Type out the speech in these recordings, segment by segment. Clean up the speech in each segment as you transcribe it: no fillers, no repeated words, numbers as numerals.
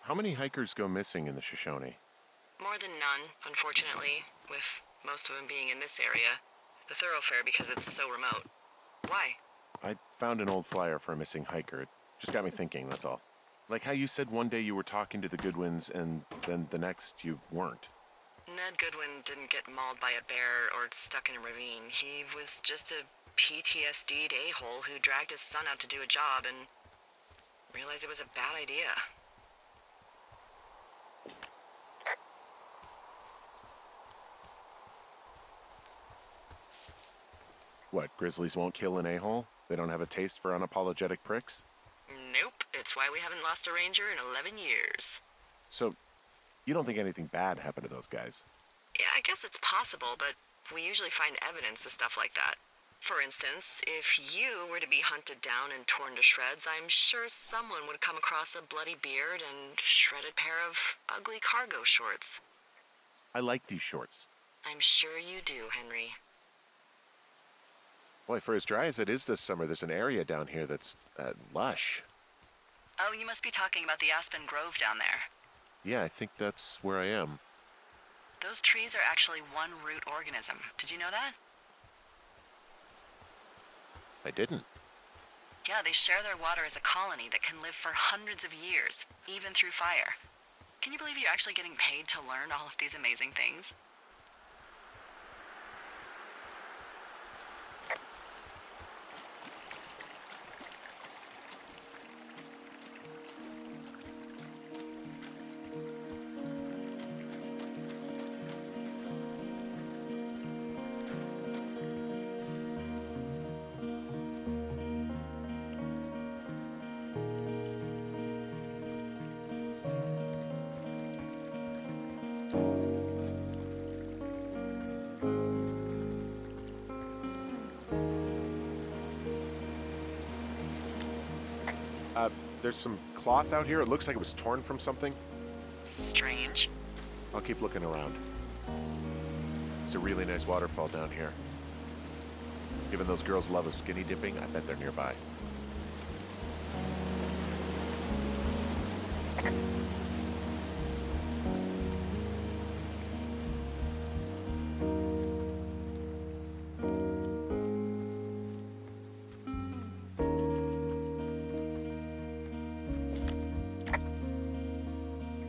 How many hikers go missing in the Shoshone? More than none, unfortunately, with most of them being in this area. The thoroughfare because it's so remote. Why? I found an old flyer for a missing hiker. It just got me thinking, that's all. Like how you said one day you were talking to the Goodwins and then the next you weren't. Ned Goodwin didn't get mauled by a bear or stuck in a ravine. He was just a PTSD'd a-hole who dragged his son out to do a job and realized it was a bad idea. What, grizzlies won't kill an a-hole? They don't have a taste for unapologetic pricks? Nope, it's why we haven't lost a ranger in 11 years. So, you don't think anything bad happened to those guys? Yeah, I guess it's possible, but we usually find evidence of stuff like that. For instance, if you were to be hunted down and torn to shreds, I'm sure someone would come across a bloody beard and shredded pair of ugly cargo shorts. I like these shorts. I'm sure you do, Henry. Boy, for as dry as it is this summer, there's an area down here that's, lush. Oh, you must be talking about the Aspen Grove down there. Yeah, I think that's where I am. Those trees are actually one root organism. Did you know that? I didn't. Yeah, they share their water as a colony that can live for hundreds of years, even through fire. Can you believe you're actually getting paid to learn all of these amazing things? There's some cloth out here. It looks like it was torn from something. Strange. I'll keep looking around. There's a really nice waterfall down here. Given those girls love a skinny dipping, I bet they're nearby.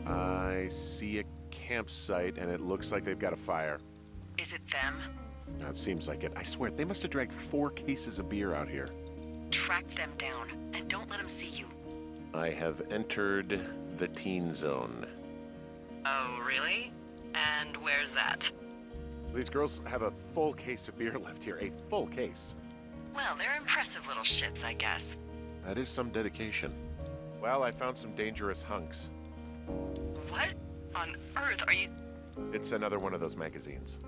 I see a campsite, and it looks like they've got a fire. Is it them? No, it seems like it. I swear, they must have dragged 4 cases of beer out here. Track them down, and don't let them see you. I have entered the teen zone. Oh, really? And where's that? These girls have a full case of beer left here. A full case. Well, they're impressive little shits, I guess. That is some dedication. Well, I found some dangerous hunks. What on earth are you... It's another one of those magazines.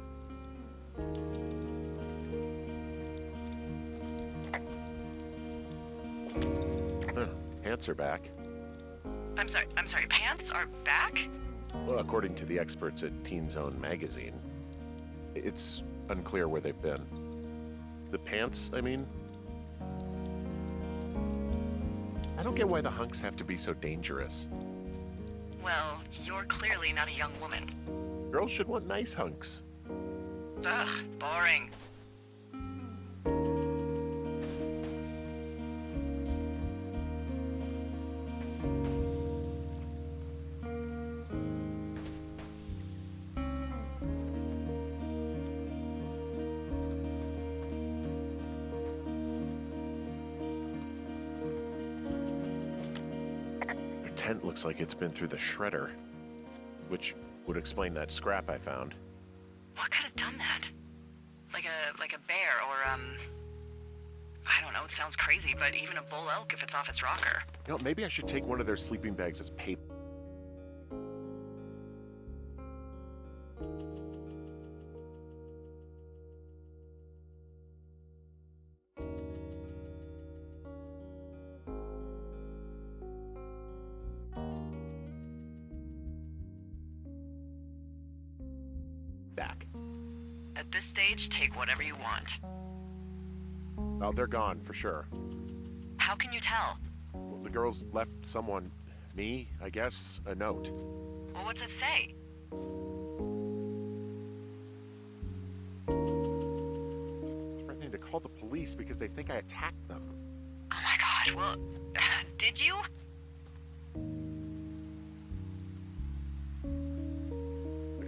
Pants are back. I'm sorry, pants are back? Well, according to the experts at Teen Zone magazine. It's unclear where they've been. The pants, I mean? I don't get why the hunks have to be so dangerous. Well, you're clearly not a young woman. Girls should want nice hunks. Ugh, boring. Their tent looks like it's been through the shredder, which would explain that scrap I found. What could have done that? Like a bear or, I don't know, it sounds crazy, but even a bull elk if it's off its rocker. You know, maybe I should take one of their sleeping bags as paper. Back. At this stage, take whatever you want. Oh, they're gone for sure. How can you tell? Well, the girls left someone me, I guess, a note. Well, what's it say? Threatening to call the police because they think I attacked them. Oh my god, well, did you?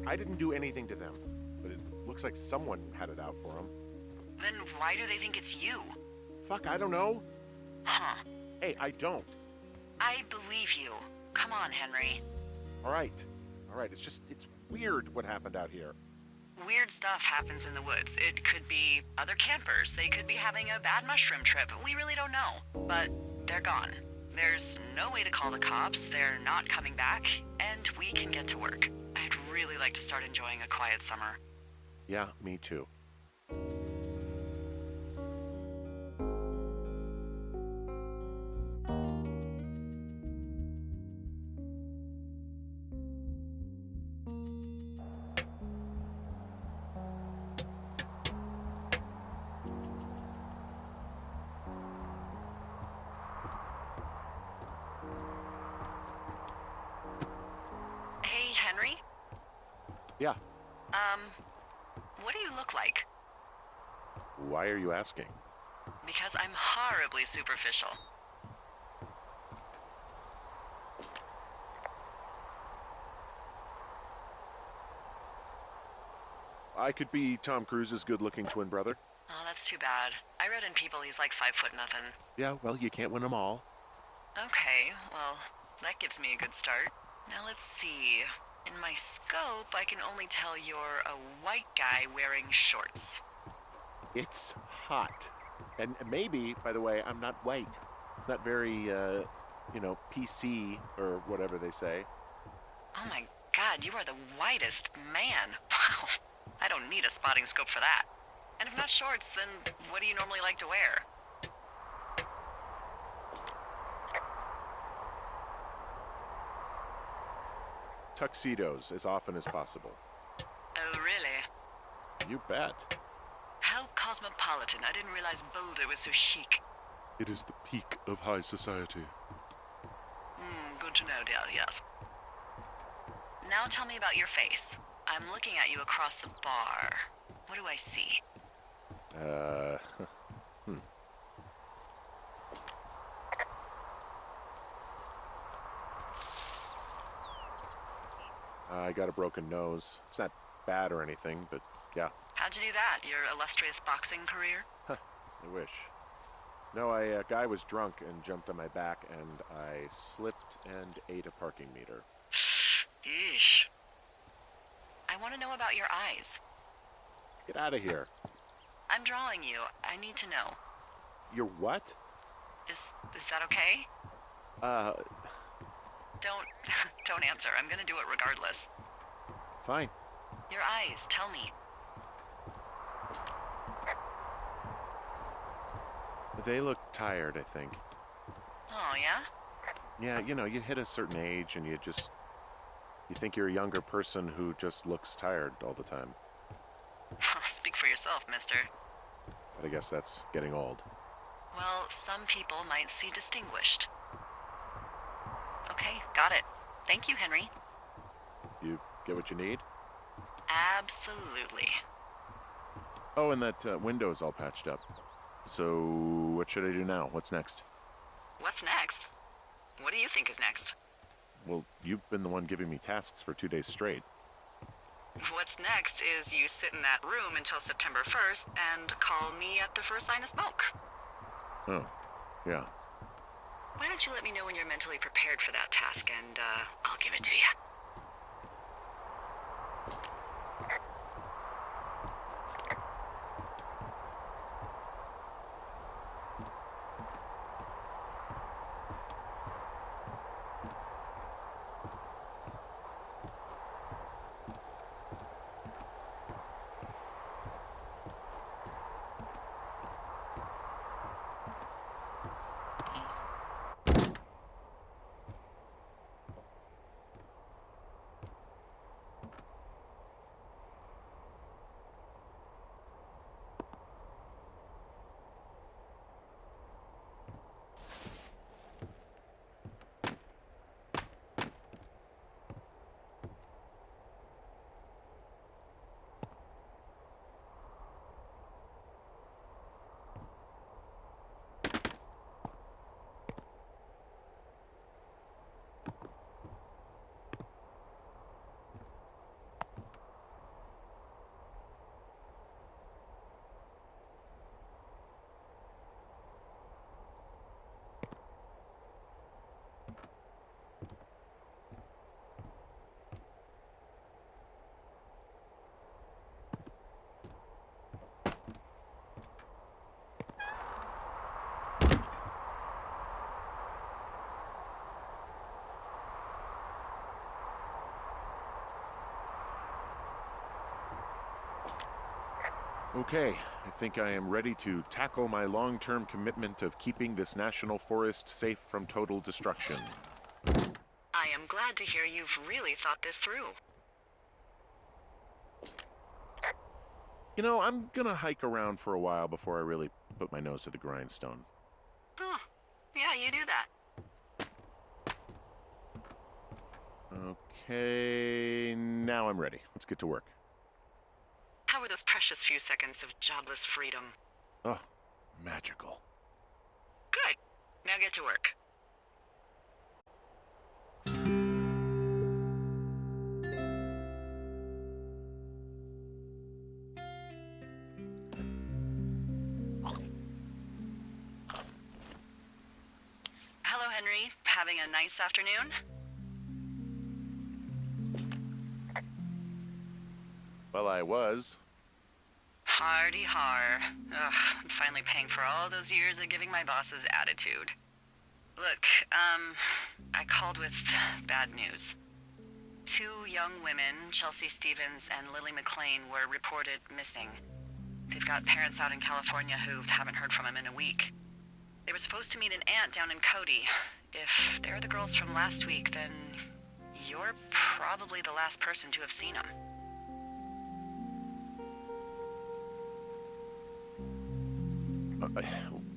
I didn't do anything to them, but it looks like someone had it out for them. Then why do they think it's you? Fuck, I don't know. Huh. Hey, I don't. I believe you. Come on, Henry. All right. It's weird what happened out here. Weird stuff happens in the woods. It could be other campers. They could be having a bad mushroom trip. We really don't know. But they're gone. There's no way to call the cops. They're not coming back. And we can get to work. I'd really like to start enjoying a quiet summer. Yeah, me too. Hey, Henry? Yeah. What do you look like? Why are you asking? Because I'm horribly superficial. I could be Tom Cruise's good-looking twin brother. Oh, that's too bad. I read in People he's like 5'0" nothing. Yeah, well, you can't win them all. Okay, well, that gives me a good start. Now let's see. In my scope, I can only tell you're a white guy wearing shorts. It's hot. And maybe, by the way, I'm not white. It's not very, PC or whatever they say. Oh my god, you are the whitest man. Wow. I don't need a spotting scope for that. And if not shorts, then what do you normally like to wear? Tuxedos as often as possible. Oh, really? You bet. How cosmopolitan. I didn't realize Boulder was so chic. It is the peak of high society. Good to know, dear, yes. Now tell me about your face. I'm looking at you across the bar. What do I see? I got a broken nose. It's not bad or anything, but yeah. How'd you do that? Your illustrious boxing career? I wish. No, a guy was drunk and jumped on my back, and I slipped and ate a parking meter. Eesh. I want to know about your eyes. Get out of here. I'm drawing you. I need to know. You're what? Is that okay? Don't answer. I'm gonna do it regardless. Fine. Your eyes, tell me. They look tired, I think. Oh, yeah? Yeah, you hit a certain age and you think you're a younger person who just looks tired all the time. Speak for yourself, mister. But I guess that's getting old. Well, some people might see distinguished. Okay, got it. Thank you, Henry. You get what you need? Absolutely. Oh, and that window's all patched up. So, what should I do now? What's next? What's next? What do you think is next? Well, you've been the one giving me tasks for 2 days straight. What's next is you sit in that room until September 1st and call me at the first sign of smoke. Oh, yeah. Why don't you let me know when you're mentally prepared for that task, and I'll give it to you. Okay, I think I am ready to tackle my long-term commitment of keeping this national forest safe from total destruction. I am glad to hear you've really thought this through. You know, I'm gonna hike around for a while before I really put my nose to the grindstone. Oh, yeah, you do that. Okay, now I'm ready. Let's get to work. How were those precious few seconds of jobless freedom? Oh, magical. Good. Now get to work. Hello, Henry. Having a nice afternoon? Well, I was. Hardy har. Ugh, I'm finally paying for all those years of giving my bosses attitude. Look, I called with bad news. 2 young women, Chelsea Stevens and Lily McLean, were reported missing. They've got parents out in California who haven't heard from them in a week. They were supposed to meet an aunt down in Cody. If they're the girls from last week, then you're probably the last person to have seen them.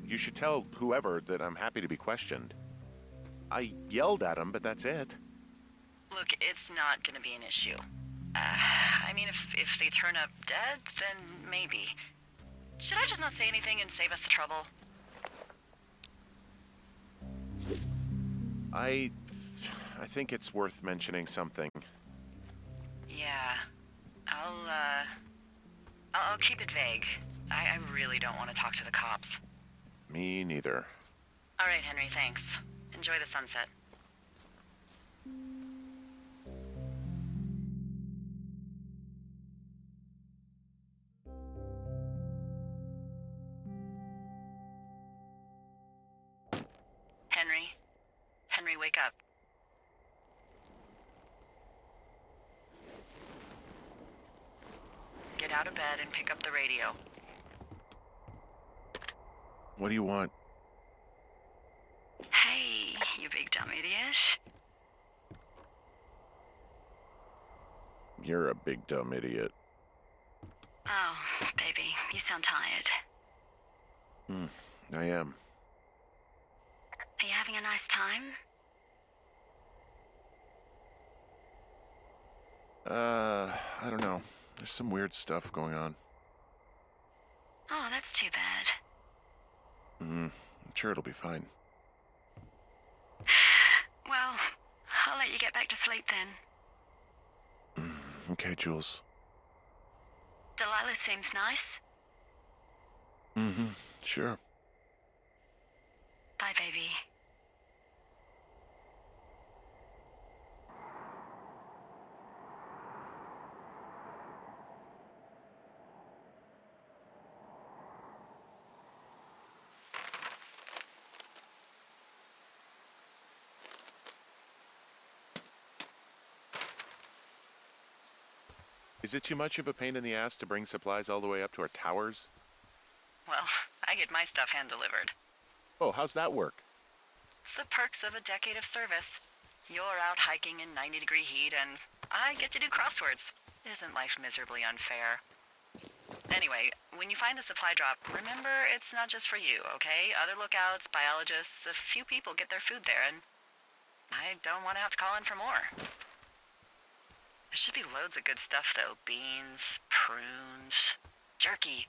You should tell whoever that I'm happy to be questioned. I yelled at him, but that's it. Look, it's not gonna be an issue. I mean, if they turn up dead, then maybe. Should I just not say anything and save us the trouble? I think it's worth mentioning something. Yeah. I'll keep it vague. I really don't want to talk to the cops. Me neither. All right, Henry, thanks. Enjoy the sunset. Henry? Henry, wake up. Get out of bed and pick up the radio. What do you want? Hey, you big dumb idiot. You're a big dumb idiot. Oh, baby, you sound tired. I am. Are you having a nice time? I don't know. There's some weird stuff going on. Oh, that's too bad. I'm sure it'll be fine. Well, I'll let you get back to sleep then. Okay, Jules. Delilah seems nice. Sure. Bye, baby. Is it too much of a pain in the ass to bring supplies all the way up to our towers? Well, I get my stuff hand-delivered. Oh, how's that work? It's the perks of a decade of service. You're out hiking in 90-degree heat, and I get to do crosswords. Isn't life miserably unfair? Anyway, when you find a supply drop, remember it's not just for you, okay? Other lookouts, biologists, a few people get their food there, and I don't want to have to call in for more. There should be loads of good stuff, though. Beans, prunes, jerky.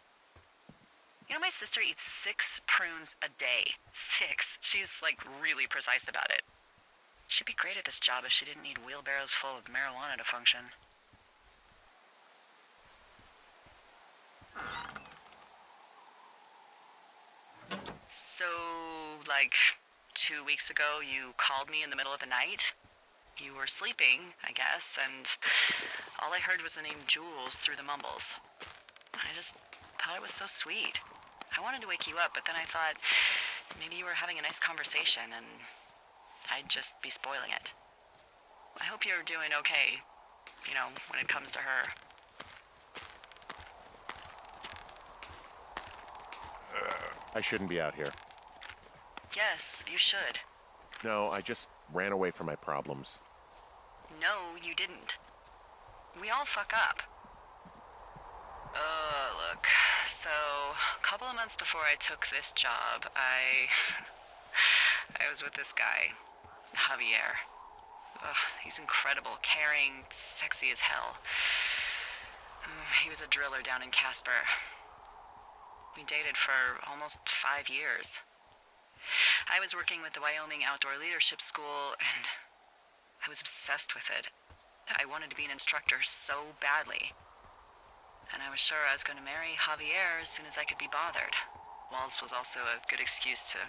You know, my sister eats 6 prunes a day. 6. She's, like, really precise about it. She'd be great at this job if she didn't need wheelbarrows full of marijuana to function. So, like, 2 weeks ago, you called me in the middle of the night? You were sleeping, I guess, and all I heard was the name Jules through the mumbles. I just thought it was so sweet. I wanted to wake you up, but then I thought maybe you were having a nice conversation and I'd just be spoiling it. I hope you're doing okay, you know, when it comes to her. I shouldn't be out here. Yes, you should. No, I just ran away from my problems. No, you didn't. We all fuck up. Look. So, a couple of months before I took this job, I was with this guy, Javier. He's incredible, caring, sexy as hell. He was a driller down in Casper. We dated for almost 5 years. I was working with the Wyoming Outdoor Leadership School, and I was obsessed with it. I wanted to be an instructor so badly. And I was sure I was going to marry Javier as soon as I could be bothered. Walls was also a good excuse to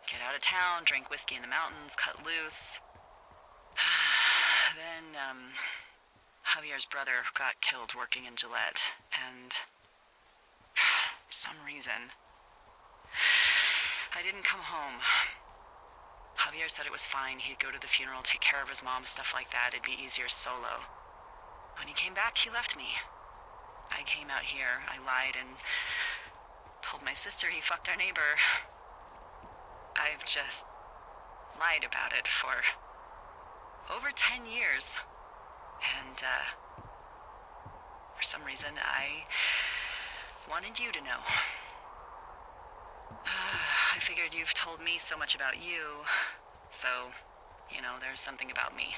get out of town, drink whiskey in the mountains, cut loose. Then, Javier's brother got killed working in Gillette, and for some reason, I didn't come home. Javier said it was fine. He'd go to the funeral, take care of his mom, stuff like that. It'd be easier solo. When he came back, he left me. I came out here, I lied, and told my sister he fucked our neighbor. I've just lied about it for over 10 years. And, for some reason, I wanted you to know. I figured you've told me so much about you, so, you know, there's something about me.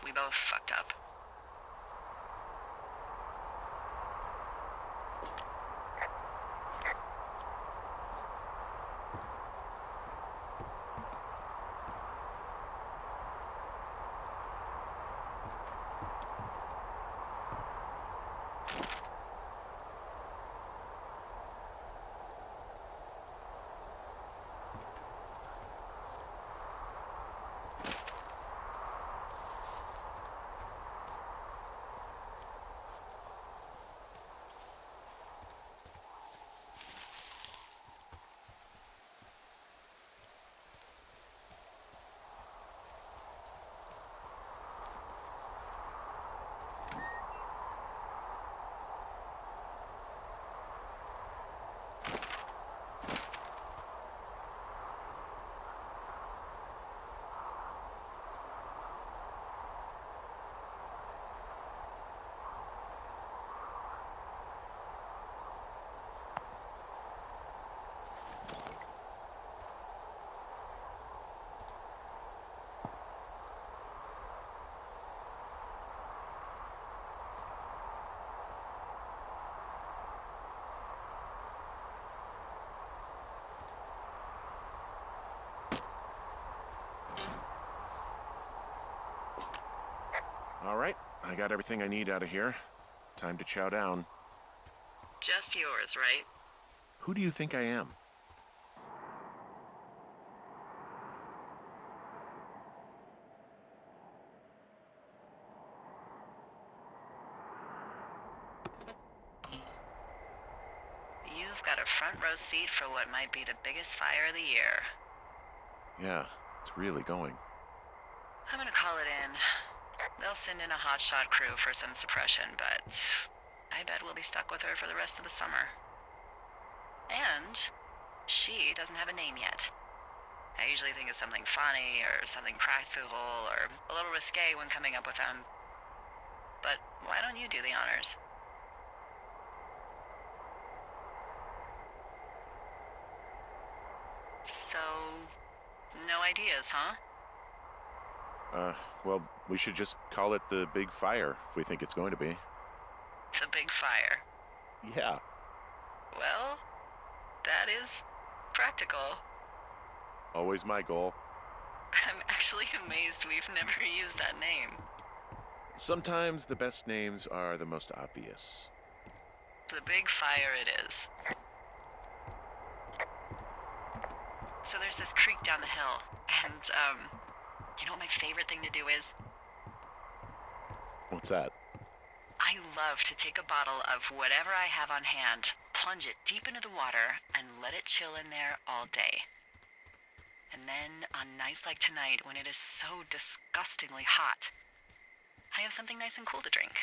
We both fucked up. All right, I got everything I need out of here. Time to chow down. Just yours, right? Who do you think I am? You've got a front row seat for what might be the biggest fire of the year. Yeah, it's really going. I'm gonna call it in. They'll send in a hotshot crew for some suppression, but I bet we'll be stuck with her for the rest of the summer. And she doesn't have a name yet. I usually think of something funny or something practical or a little risque when coming up with them. But why don't you do the honors? So, no ideas, huh? Well, we should just call it the Big Fire if we think it's going to be. The Big Fire. Yeah. Well, that is practical. Always my goal. I'm actually amazed we've never used that name. Sometimes the best names are the most obvious. The Big Fire it is. So there's this creek down the hill, and, you know what my favorite thing to do is? What's that? I love to take a bottle of whatever I have on hand, plunge it deep into the water, and let it chill in there all day. And then, on nights like tonight, when it is so disgustingly hot, I have something nice and cool to drink.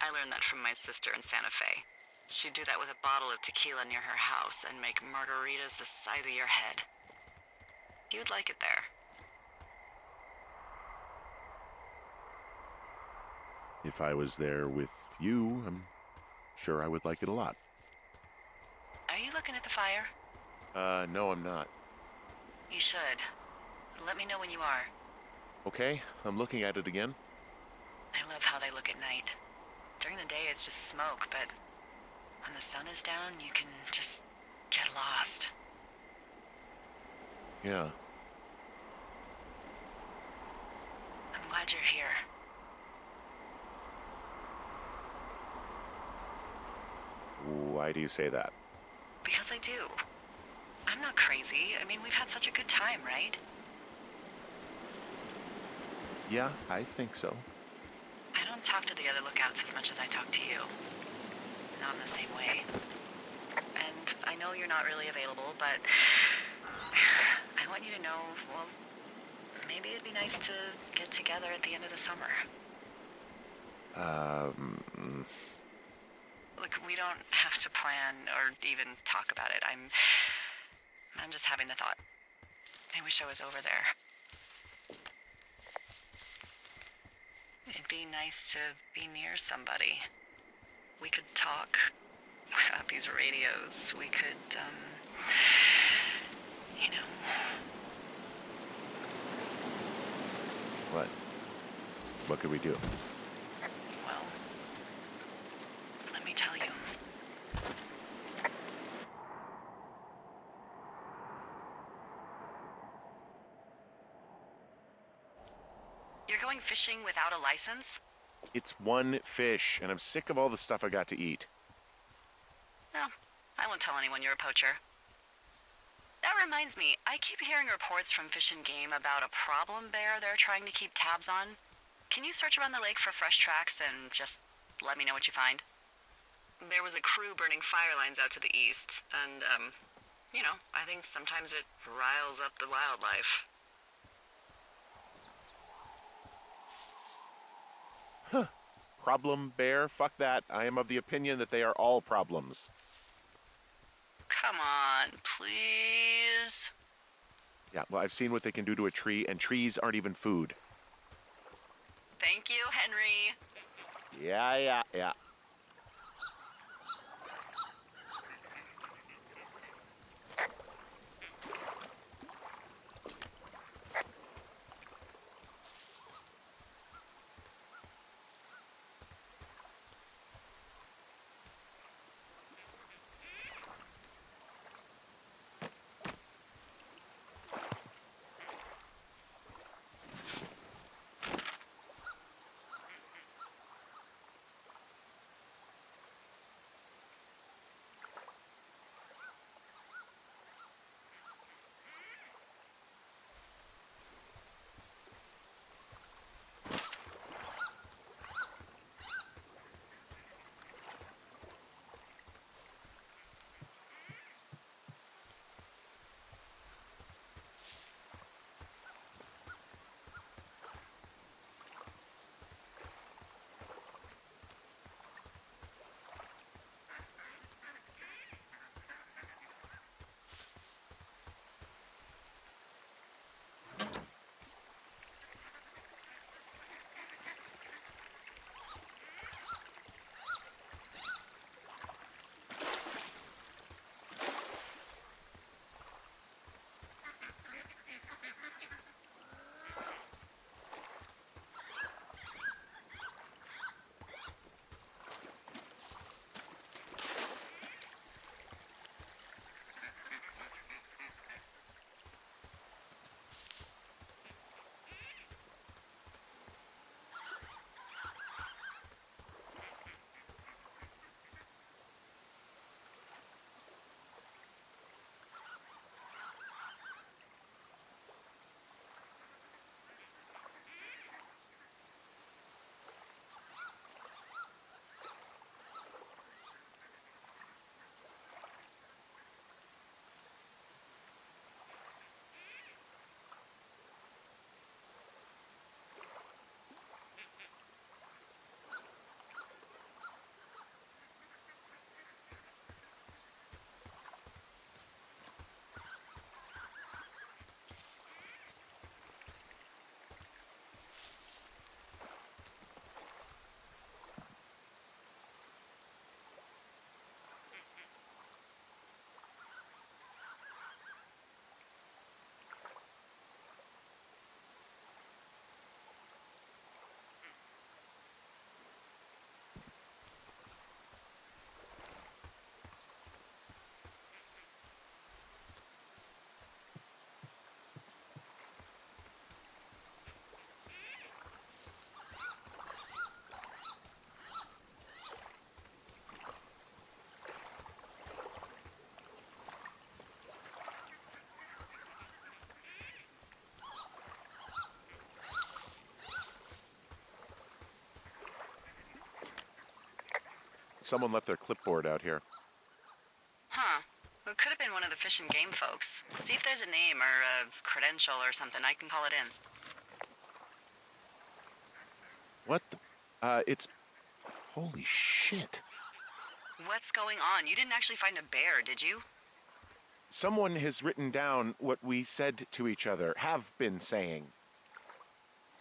I learned that from my sister in Santa Fe. She'd do that with a bottle of tequila near her house and make margaritas the size of your head. You'd like it there. If I was there with you, I'm sure I would like it a lot. Are you looking at the fire? No, I'm not. You should. Let me know when you are. Okay, I'm looking at it again. I love how they look at night. During the day, it's just smoke, but when the sun is down, you can just get lost. Yeah. I'm glad you're here. Why do you say that? Because I do. I'm not crazy. I mean, we've had such a good time, right? Yeah, I think so. I don't talk to the other lookouts as much as I talk to you. Not in the same way. And I know you're not really available, but I want you to know, well, maybe it'd be nice to get together at the end of the summer. Look, we don't have to plan or even talk about it. I'm just having the thought. I wish I was over there. It'd be nice to be near somebody. We could talk without these radios. We could, you know. What? What could we do? Well, let me tell you. You're going fishing without a license? It's one fish, and I'm sick of all the stuff I got to eat. Well, I won't tell anyone you're a poacher. That reminds me, I keep hearing reports from Fish and Game about a problem bear they're trying to keep tabs on. Can you search around the lake for fresh tracks and just let me know what you find? There was a crew burning fire lines out to the east, and, you know, I think sometimes it riles up the wildlife. Huh. Problem bear? Fuck that. I am of the opinion that they are all problems. Come on, please. Yeah, well, I've seen what they can do to a tree, and trees aren't even food. Thank you, Henry. Yeah. someone left their clipboard out here. Huh. Well, it could have been one of the Fish and Game folks. See if there's a name or a credential or something. I can call it in. What the? It's... Holy shit. What's going on? You didn't actually find a bear, did you? Someone has written down what we said to each other, have been saying.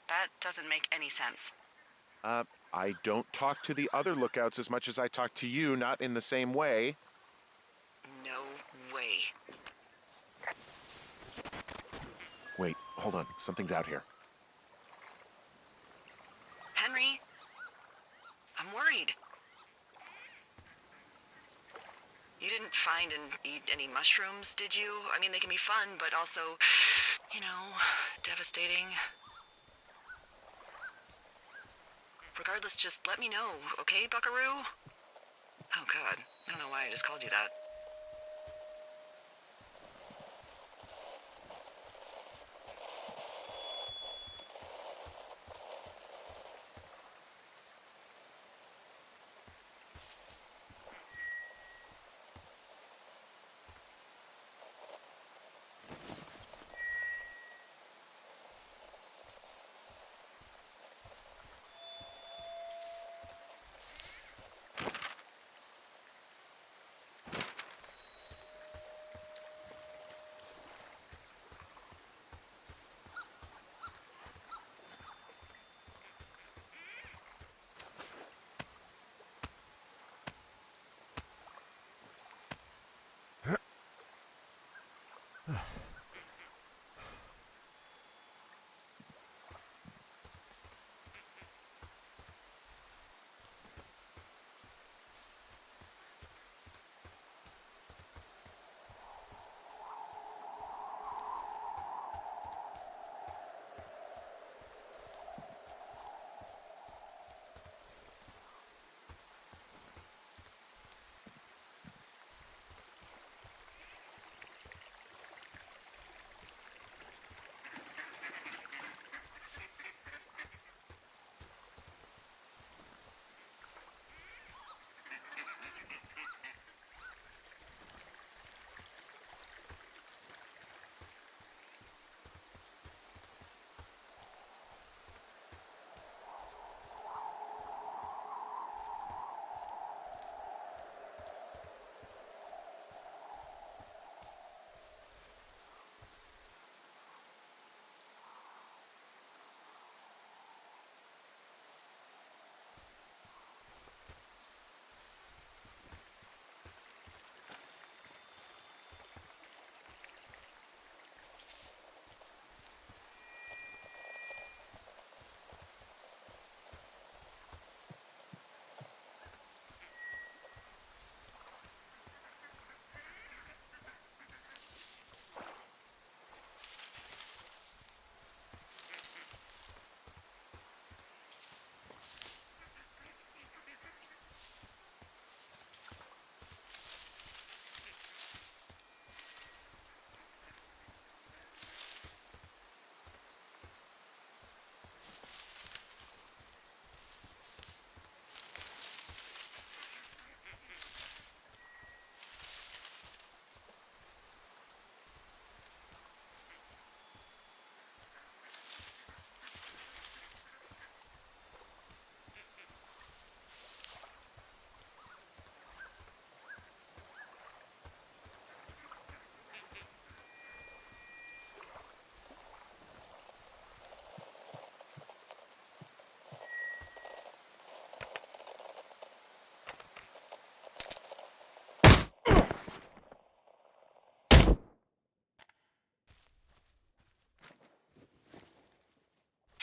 That doesn't make any sense. I don't talk to the other lookouts as much as I talk to you, not in the same way. No way. Wait, hold on. Something's out here. Henry? I'm worried. You didn't find and eat any mushrooms, did you? I mean, they can be fun, but also, devastating. Regardless, just let me know, okay, buckaroo? Oh, God. I don't know why I just called you that.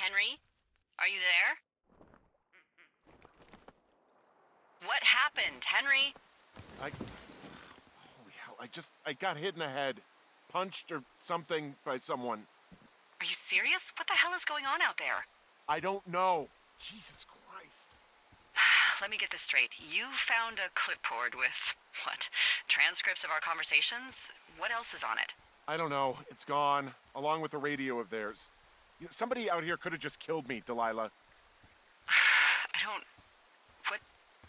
Henry? Are you there? What happened, Henry? Holy hell, I got hit in the head. Punched or something by someone. Are you serious? What the hell is going on out there? I don't know. Jesus Christ. Let me get this straight. You found a clipboard with, what, transcripts of our conversations? What else is on it? I don't know. It's gone, along with the radio of theirs. Somebody out here could have just killed me, Delilah. What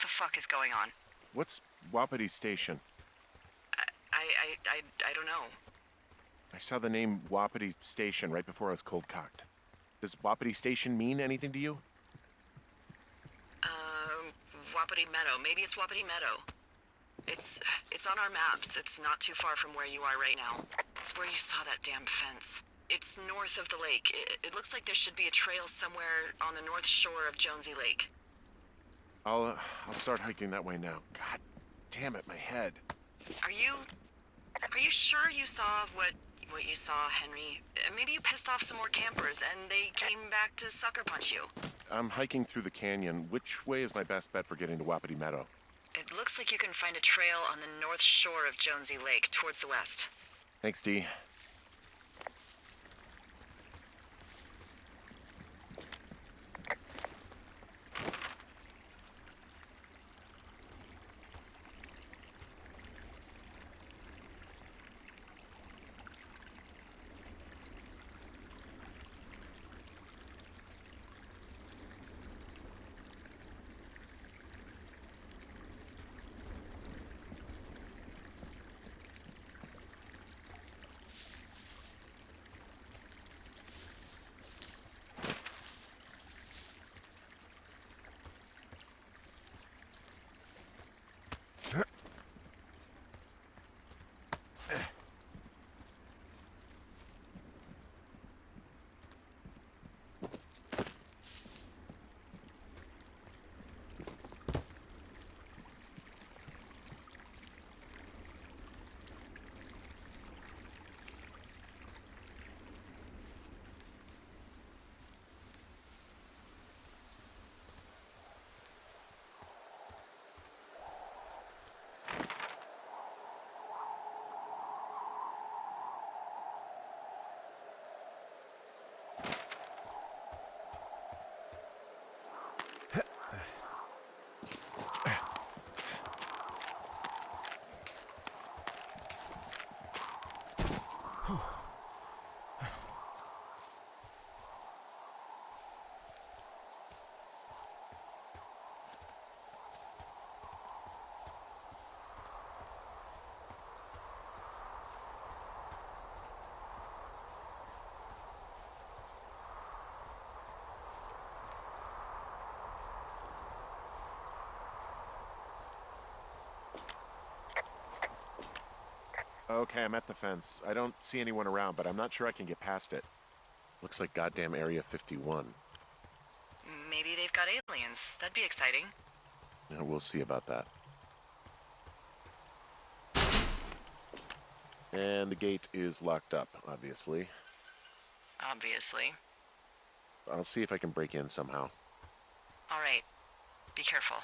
the fuck is going on? What's Wapiti Station? I don't know. I saw the name Wapiti Station right before I was cold-cocked. Does Wapiti Station mean anything to you? Wapiti Meadow. Maybe it's Wapiti Meadow. It's on our maps. It's not too far from where you are right now. It's where you saw that damn fence. It's north of the lake. It looks like there should be a trail somewhere on the north shore of Jonesy Lake. I'll start hiking that way now. God damn it, my head. Are you sure you saw what you saw, Henry? Maybe you pissed off some more campers and they came back to sucker punch you. I'm hiking through the canyon. Which way is my best bet for getting to Wapiti Meadow? It looks like you can find a trail on the north shore of Jonesy Lake, towards the west. Thanks, Dee. Okay, I'm at the fence. I don't see anyone around, but I'm not sure I can get past it. Looks like goddamn Area 51. Maybe they've got aliens. That'd be exciting. Yeah, we'll see about that. And the gate is locked up, obviously. Obviously. I'll see if I can break in somehow. All right. Be careful.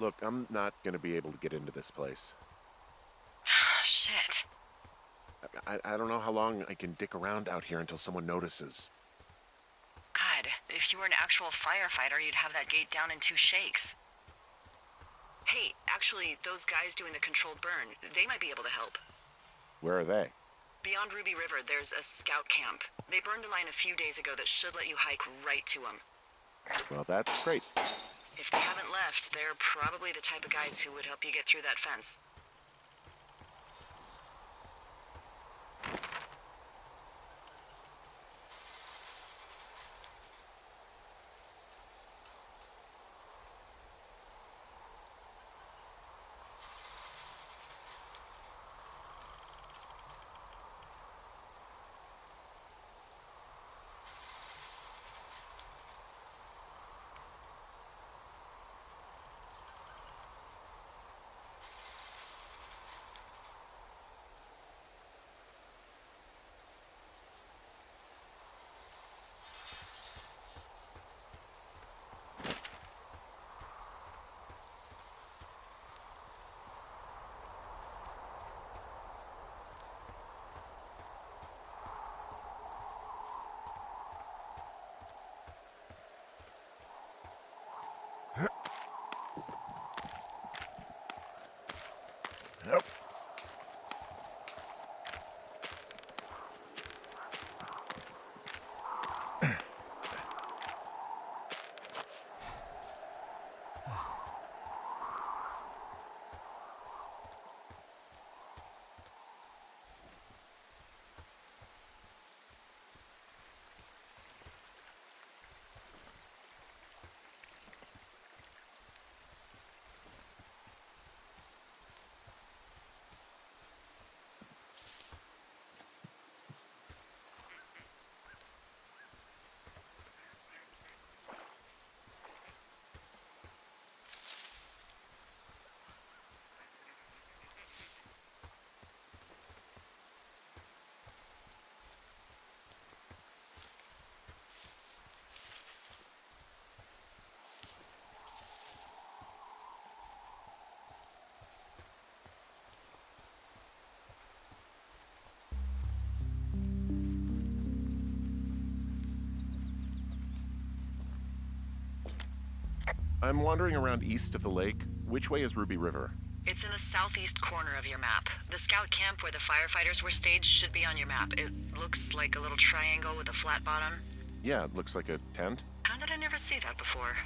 Look, I'm not gonna be able to get into this place. Shit. I don't know how long I can dick around out here until someone notices. God, if you were an actual firefighter, you'd have that gate down in 2 shakes. Hey, actually, those guys doing the controlled burn, they might be able to help. Where are they? Beyond Ruby River, there's a scout camp. They burned a line a few days ago that should let you hike right to them. Well, that's great. If they haven't left, they're probably the type of guys who would help you get through that fence. I'm wandering around east of the lake. Which way is Ruby River? It's in the southeast corner of your map. The scout camp where the firefighters were staged should be on your map. It looks like a little triangle with a flat bottom. Yeah, it looks like a tent. How did I never see that before?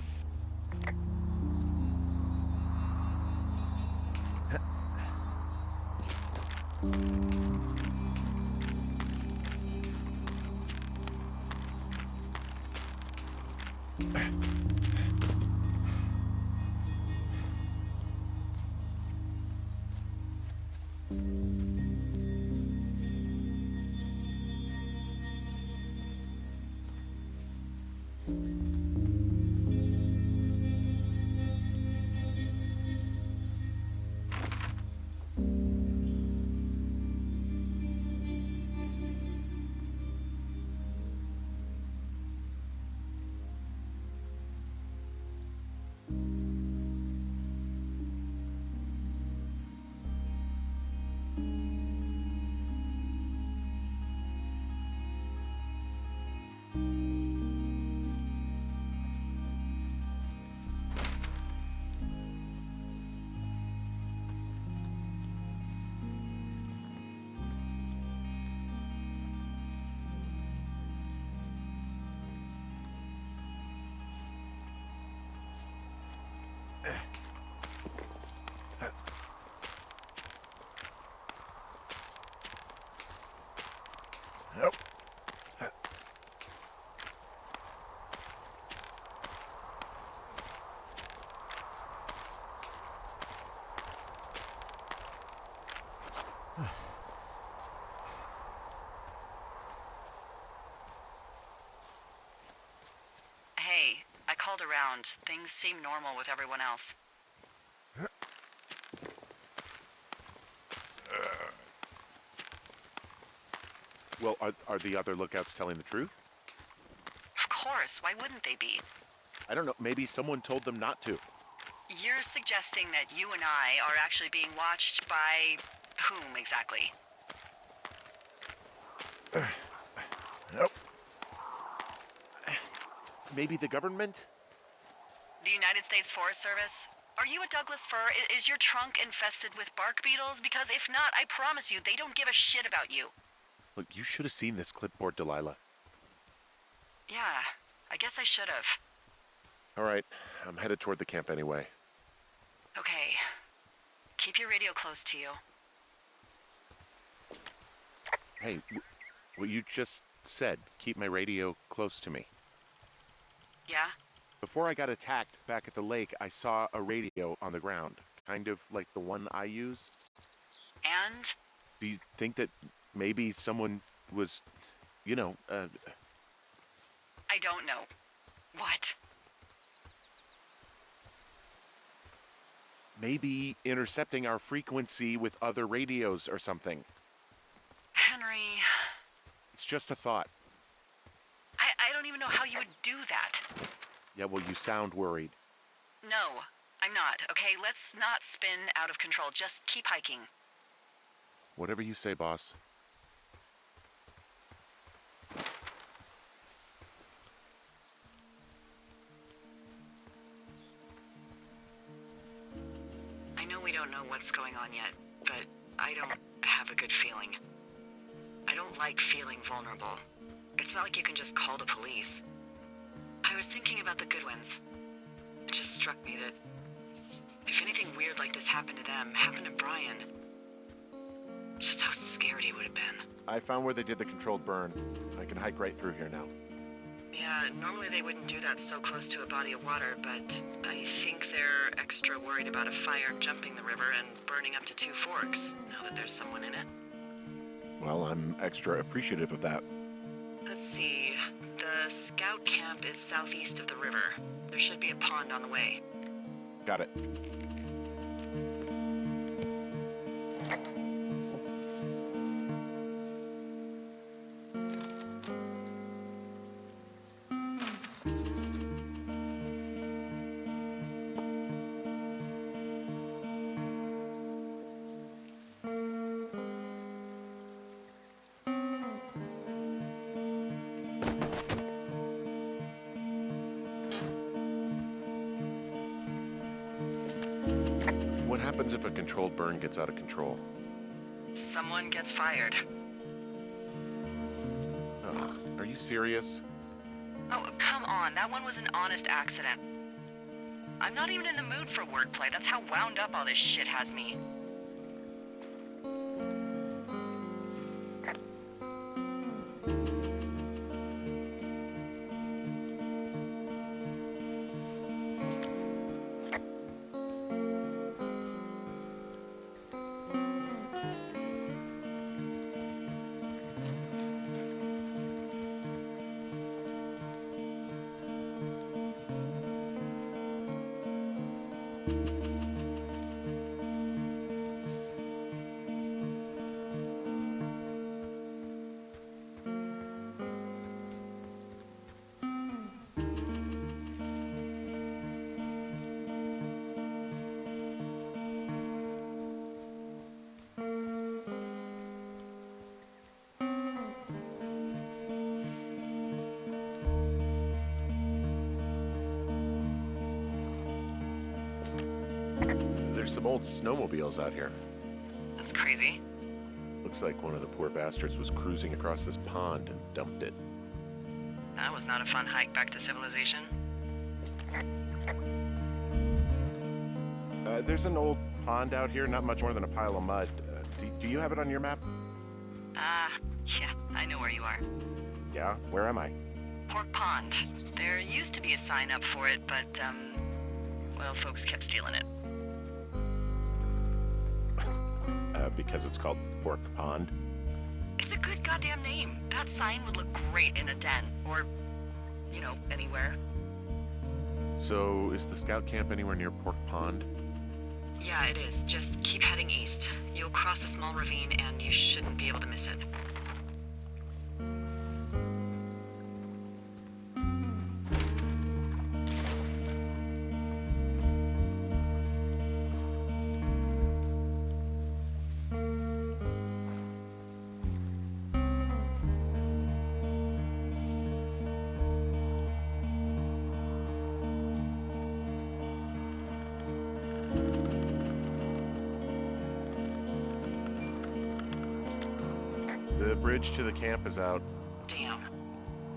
Nope. Hey, I called around. Things seem normal with everyone else. Well, are the other lookouts telling the truth? Of course, why wouldn't they be? I don't know. Maybe someone told them not to. You're suggesting that you and I are actually being watched by whom exactly? Nope. Maybe the government? The United States Forest Service? Are you a Douglas fir? Is your trunk infested with bark beetles? Because if not, I promise you, they don't give a shit about you. Look, you should have seen this clipboard, Delilah. Yeah, I guess I should have. All right, I'm headed toward the camp anyway. Okay. Keep your radio close to you. Hey, what you just said, keep my radio close to me. Yeah? Before I got attacked back at the lake, I saw a radio on the ground, kind of like the one I use. And? Do you think that maybe someone was, I don't know. What? maybe intercepting our frequency with other radios or something? Henry... It's just a thought. I don't even know how you would do that. Yeah, well, you sound worried. No, I'm not, okay? Let's not spin out of control. Just keep hiking. Whatever you say, boss. I know we don't know what's going on yet, but I don't have a good feeling. I don't like feeling vulnerable. It's not like you can just call the police. I was thinking about the Goodwins. just struck me that if anything weird like this happened to them, happened to Brian, just how scared he would have been. I found where they did the controlled burn. I can hike right through here now. Yeah, normally they wouldn't do that so close to a body of water, but I think they're extra worried about a fire jumping the river and burning up to 2 forks, now that there's someone in it. Well, I'm extra appreciative of that. Let's see. The scout camp is southeast of the river. There should be a pond on the way. Got it. What happens if a controlled burn gets out of control? Someone gets fired. Ugh, are you serious? Oh, come on. That one was an honest accident. I'm not even in the mood for wordplay. That's how wound up all this shit has me. There's some old snowmobiles out here. That's crazy. Looks like one of the poor bastards was cruising across this pond and dumped it. That was not a fun hike back to civilization. There's an old pond out here, not much more than a pile of mud. Do you have it on your map? Yeah, I know where you are. Yeah? Where am I? Pork Pond. There used to be a sign up for it, but, well, folks kept stealing it. Because it's called Pork Pond. It's a good goddamn name. That sign would look great in a den, or, you know, anywhere. So, is the scout camp anywhere near Pork Pond? Yeah, it is. Just keep heading east. You'll cross a small ravine, and you shouldn't be able to miss it. The bridge to the camp is out. Damn.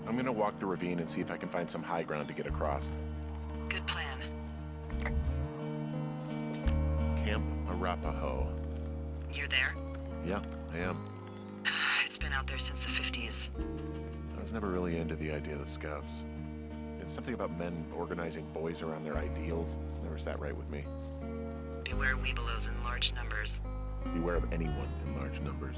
I'm gonna walk the ravine and see if I can find some high ground to get across. Good plan. Camp Arapaho. You're there? Yeah, I am. It's been out there since the 50s. I was never really into the idea of the scouts. It's something about men organizing boys around their ideals. Never sat right with me. Beware weebelows in large numbers. Beware of anyone in large numbers.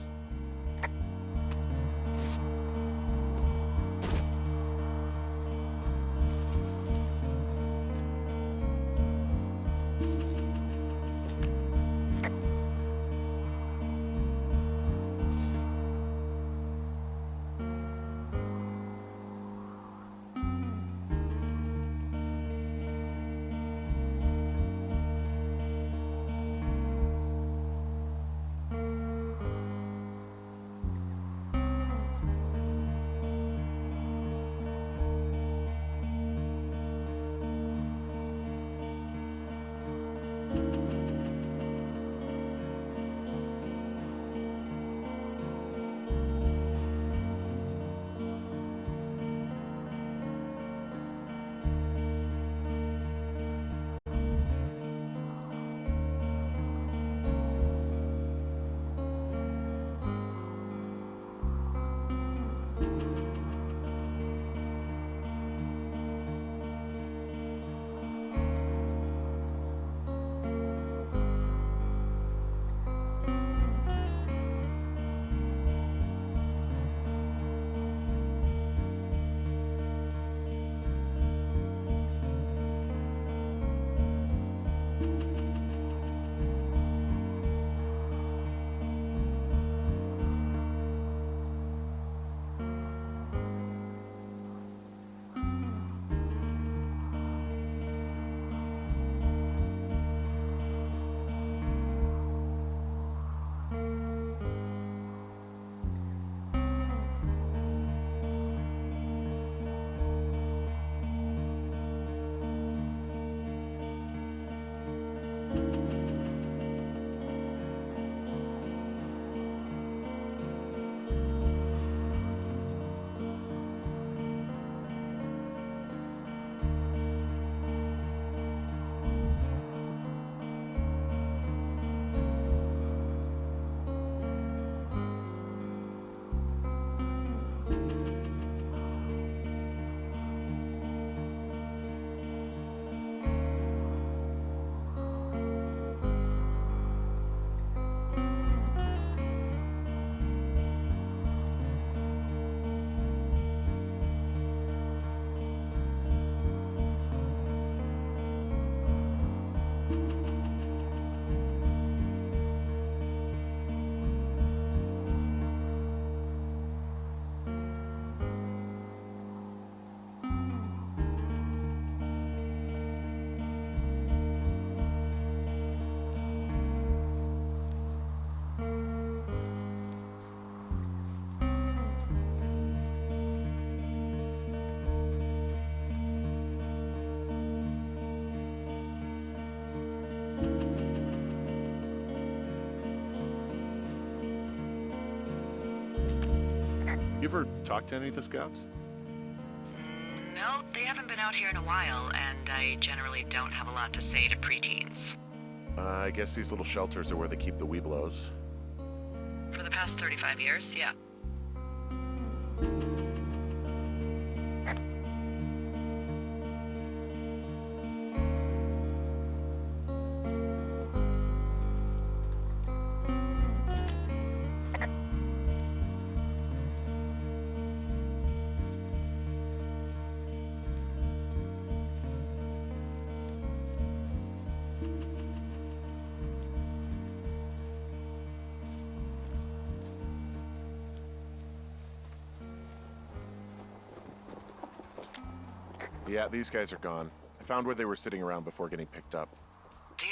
You ever talk to any of the scouts? No, they haven't been out here in a while, and I generally don't have a lot to say to preteens. I guess these little shelters are where they keep the weeblos. For the past 35 years, yeah. Yeah, these guys are gone. I found where they were sitting around before getting picked up. Damn.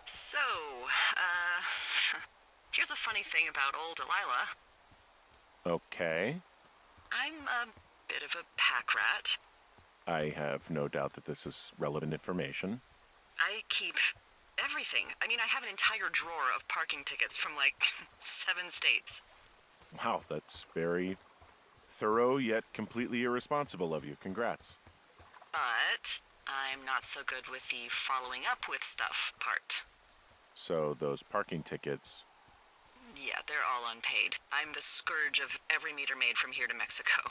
So, here's a funny thing about old Delilah. Okay. I'm a bit of a pack rat. I have no doubt that this is relevant information. I keep everything. I mean, I have an entire drawer of parking tickets from like 7 states. Wow, that's very thorough yet completely irresponsible of you. Congrats. But I'm not so good with the following up with stuff part. So those parking tickets... Yeah, they're all unpaid. I'm the scourge of every meter maid from here to Mexico.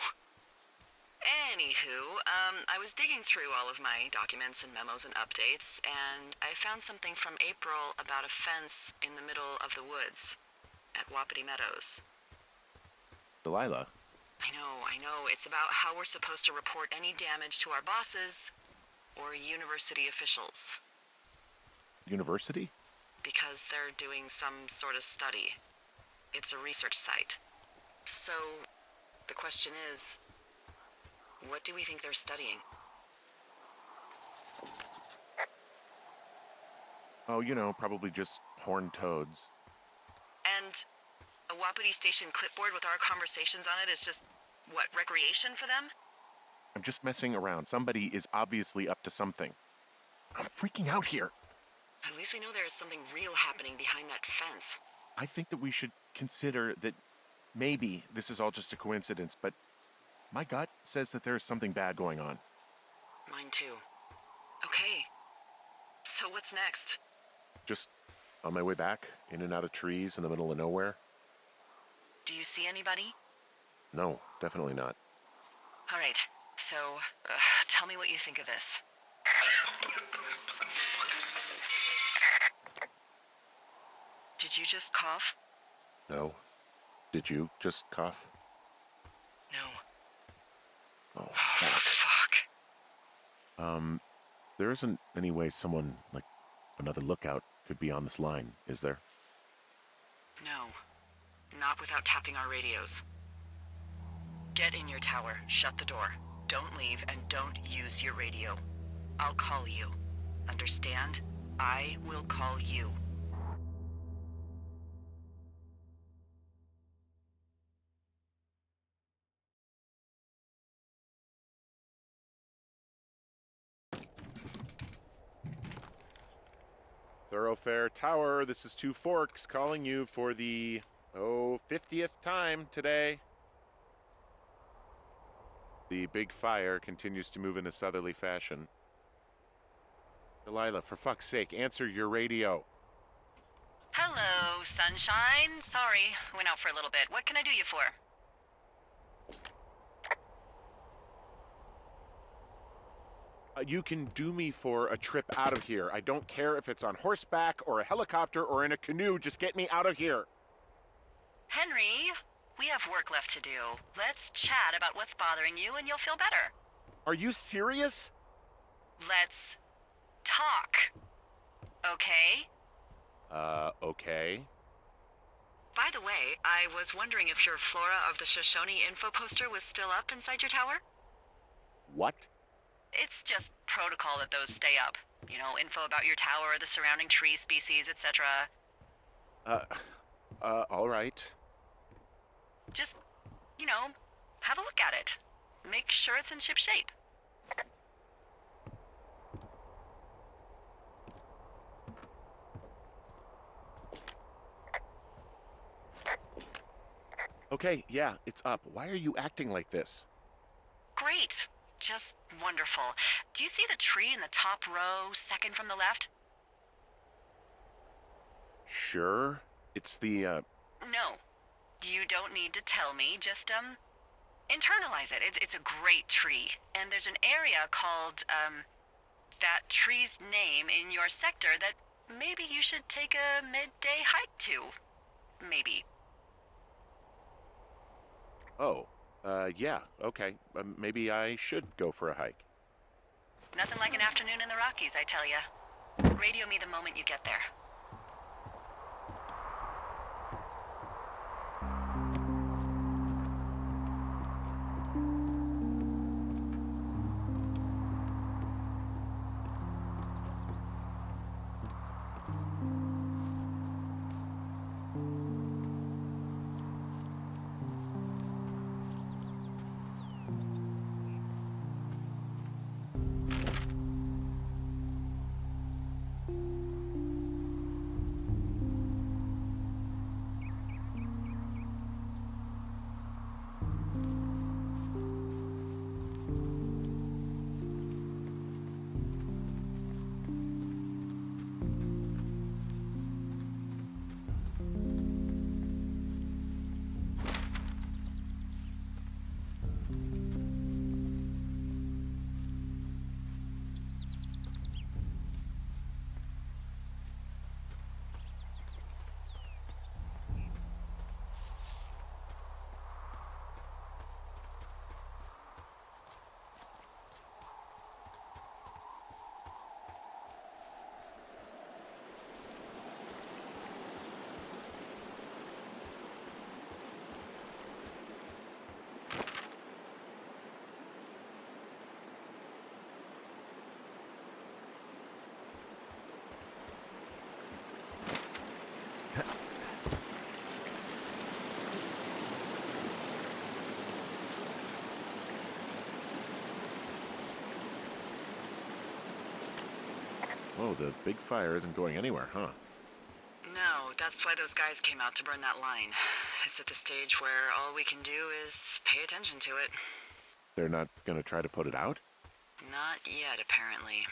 Anywho, I was digging through all of my documents and memos and updates, and I found something from April about a fence in the middle of the woods at Wapiti Meadows. Delilah? I know. It's about how we're supposed to report any damage to our bosses or university officials. University? Because they're doing some sort of study. It's a research site. So, the question is, what do we think they're studying? Oh, you know, probably just horned toads. And a Wapiti Station clipboard with our conversations on it is just, what, recreation for them? I'm just messing around. Somebody is obviously up to something. I'm freaking out here. At least we know there is something real happening behind that fence. I think that we should consider that maybe this is all just a coincidence, but my gut says that there is something bad going on. Mine too. Okay. So what's next? Just on my way back, in and out of trees in the middle of nowhere. Do you see anybody? No, definitely not. All right. So, tell me what you think of this. Did you just cough? No. Did you just cough? No. Oh, fuck. Fuck. There isn't any way someone, like, another lookout could be on this line, is there? No. not without tapping our radios. Get in your tower, shut the door. Don't leave, and don't use your radio. I'll call you. Understand? I will call you. Thoroughfare Tower, this is Two Forks calling you for the, 50th time today. The big fire continues to move in a southerly fashion. Delilah, for fuck's sake, answer your radio. Hello, sunshine. Sorry, went out for a little bit. What can I do you for? You can do me for a trip out of here. I don't care if it's on horseback or a helicopter or in a canoe. Just get me out of here. Henry, we have work left to do. Let's chat about what's bothering you and you'll feel better. Are you serious? Let's talk. Okay? Okay. By the way, I was wondering if your Flora of the Shoshone info poster was still up inside your tower? What? It's just protocol that those stay up. You know, info about your tower, the surrounding tree species, etc. All right. Just, you know, have a look at it. Make sure it's in ship shape. Okay, yeah, it's up. Why are you acting like this? Great. Just wonderful. Do you see the tree in the top row, second from the left? Sure. It's the, No. You don't need to tell me. Just, internalize it. It's a great tree. And there's an area called, that tree's name in your sector that maybe you should take a midday hike to. Maybe. Oh, yeah, okay. Maybe I should go for a hike. Nothing like an afternoon in the Rockies, I tell ya. Radio me the moment you get there. Oh, the big fire isn't going anywhere, huh? No, that's why those guys came out to burn that line. It's at the stage where all we can do is pay attention to it. They're not gonna try to put it out? Not yet, apparently.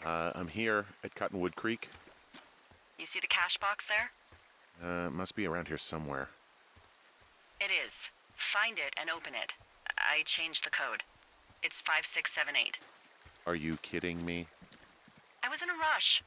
I'm here at Cottonwood Creek. You see the cash box there? It must be around here somewhere. It is. Find it and open it. I changed the code. It's 5678. Are you kidding me? I was in a rush.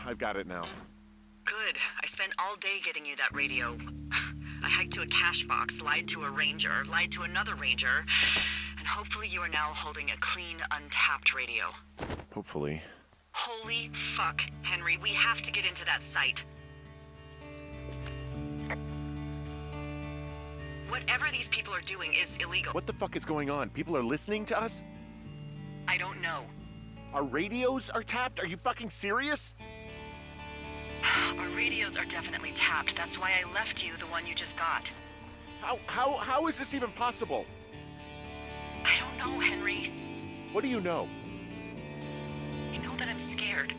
I've got it now. Good. I spent all day getting you that radio. I hiked to a cash box, lied to a ranger, lied to another ranger, and hopefully you are now holding a clean, untapped radio. Hopefully. Holy fuck, Henry, we have to get into that site. Whatever these people are doing is illegal. What the fuck is going on? People are listening to us? I don't know. Our radios are tapped? Are you fucking serious? Our radios are definitely tapped. That's why I left you the one you just got. How is this even possible? I don't know, Henry. What do you know? You know that I'm scared.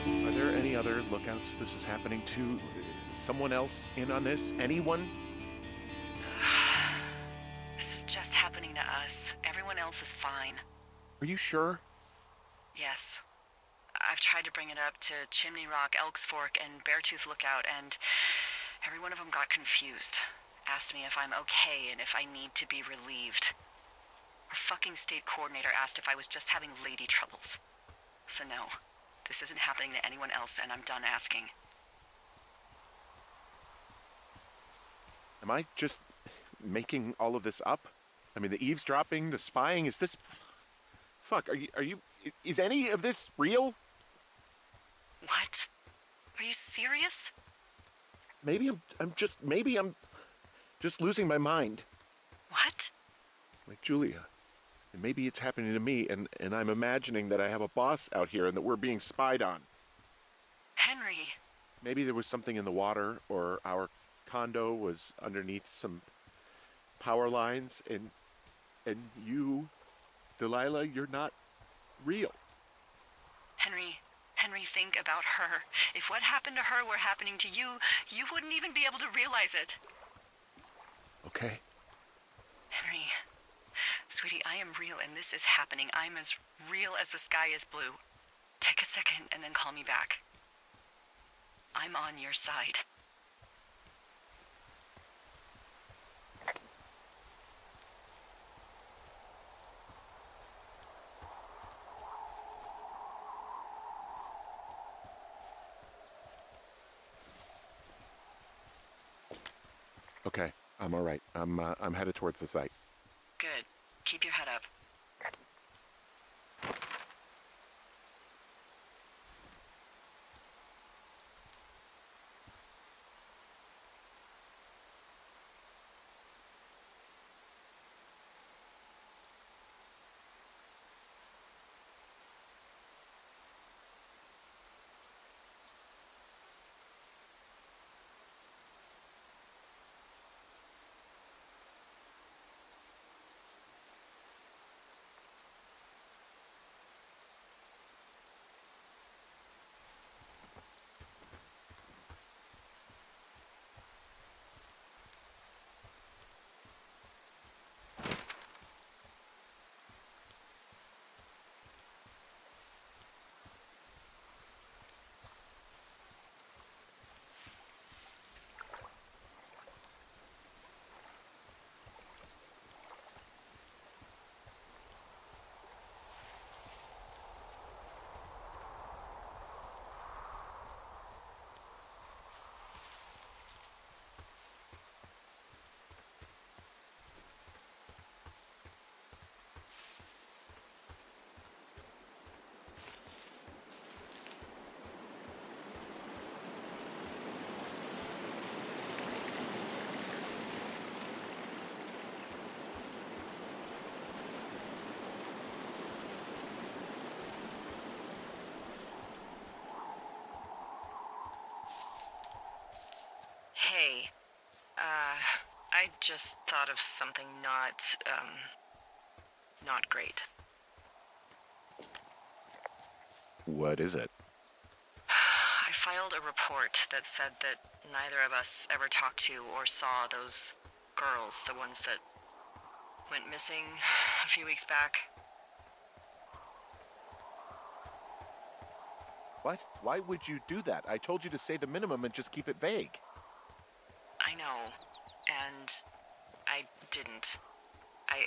Are there any other lookouts this is happening to? Someone else in on this? Anyone? This is just happening to us. Everyone else is fine. Are you sure? Yes. I've tried to bring it up to Chimney Rock, Elks Fork, and Beartooth Lookout, and every one of them got confused. Asked me if I'm okay and if I need to be relieved. Our fucking state coordinator asked if I was just having lady troubles. So no, this isn't happening to anyone else, and I'm done asking. Am I just making all of this up? I mean, the eavesdropping, the spying, is this... Fuck, is any of this real? What? Are you serious? Maybe I'm just losing my mind. What? Like Julia. And maybe it's happening to me, and I'm imagining that I have a boss out here and that we're being spied on. Henry. Maybe there was something in the water, or our condo was underneath some power lines, and you, Delilah, you're not real. Henry, think about her. If what happened to her were happening to you, you wouldn't even be able to realize it. Okay. Henry, sweetie, I am real and this is happening. I'm as real as the sky is blue. Take a second and then call me back. I'm on your side. Okay, I'm all right. I'm headed towards the site. Good. Keep your head up. Hey, I just thought of something not great. What is it? I filed a report that said that neither of us ever talked to or saw those girls, the ones that went missing a few weeks back. What? Why would you do that? I told you to say the minimum and just keep it vague. I know, and I didn't. I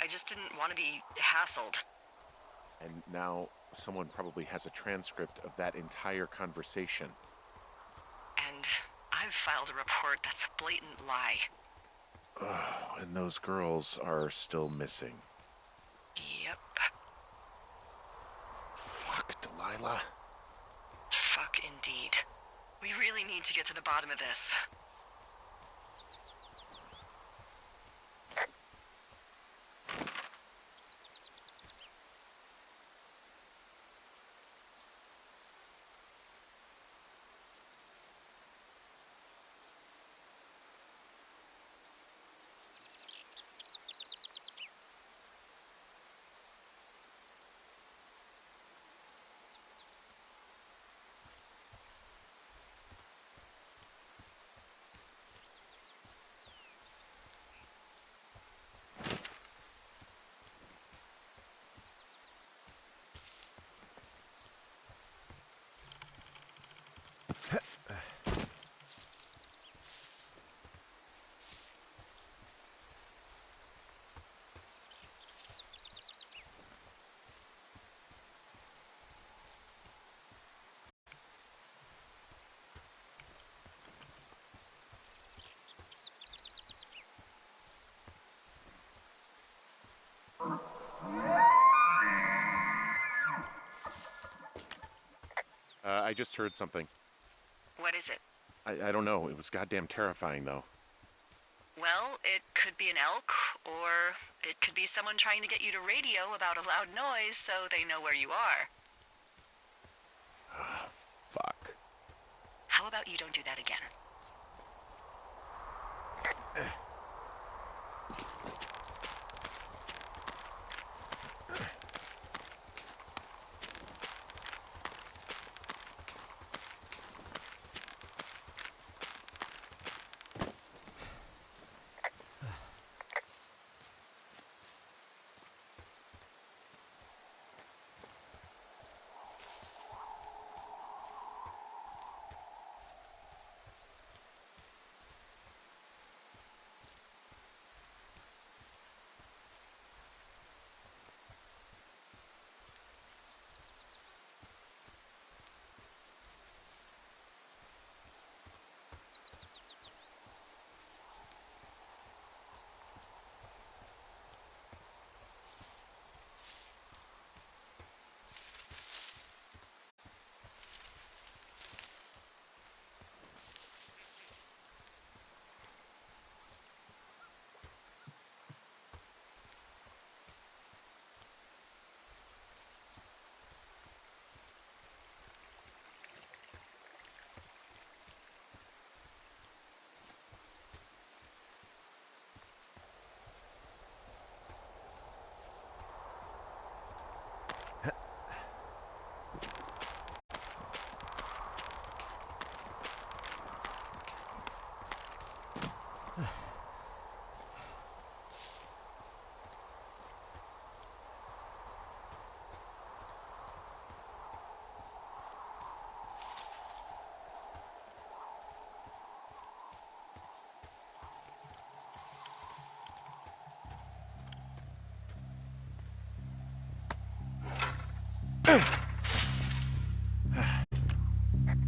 just didn't want to be hassled. And now someone probably has a transcript of that entire conversation. And I've filed a report that's a blatant lie. Oh, and those girls are still missing. Yep. Fuck, Delilah. Fuck indeed. We really need to get to the bottom of this. I just heard something. What is it? I don't know. It was goddamn terrifying, though. Well, it could be an elk, or it could be someone trying to get you to radio about a loud noise so they know where you are. Fuck. How about you don't do that again?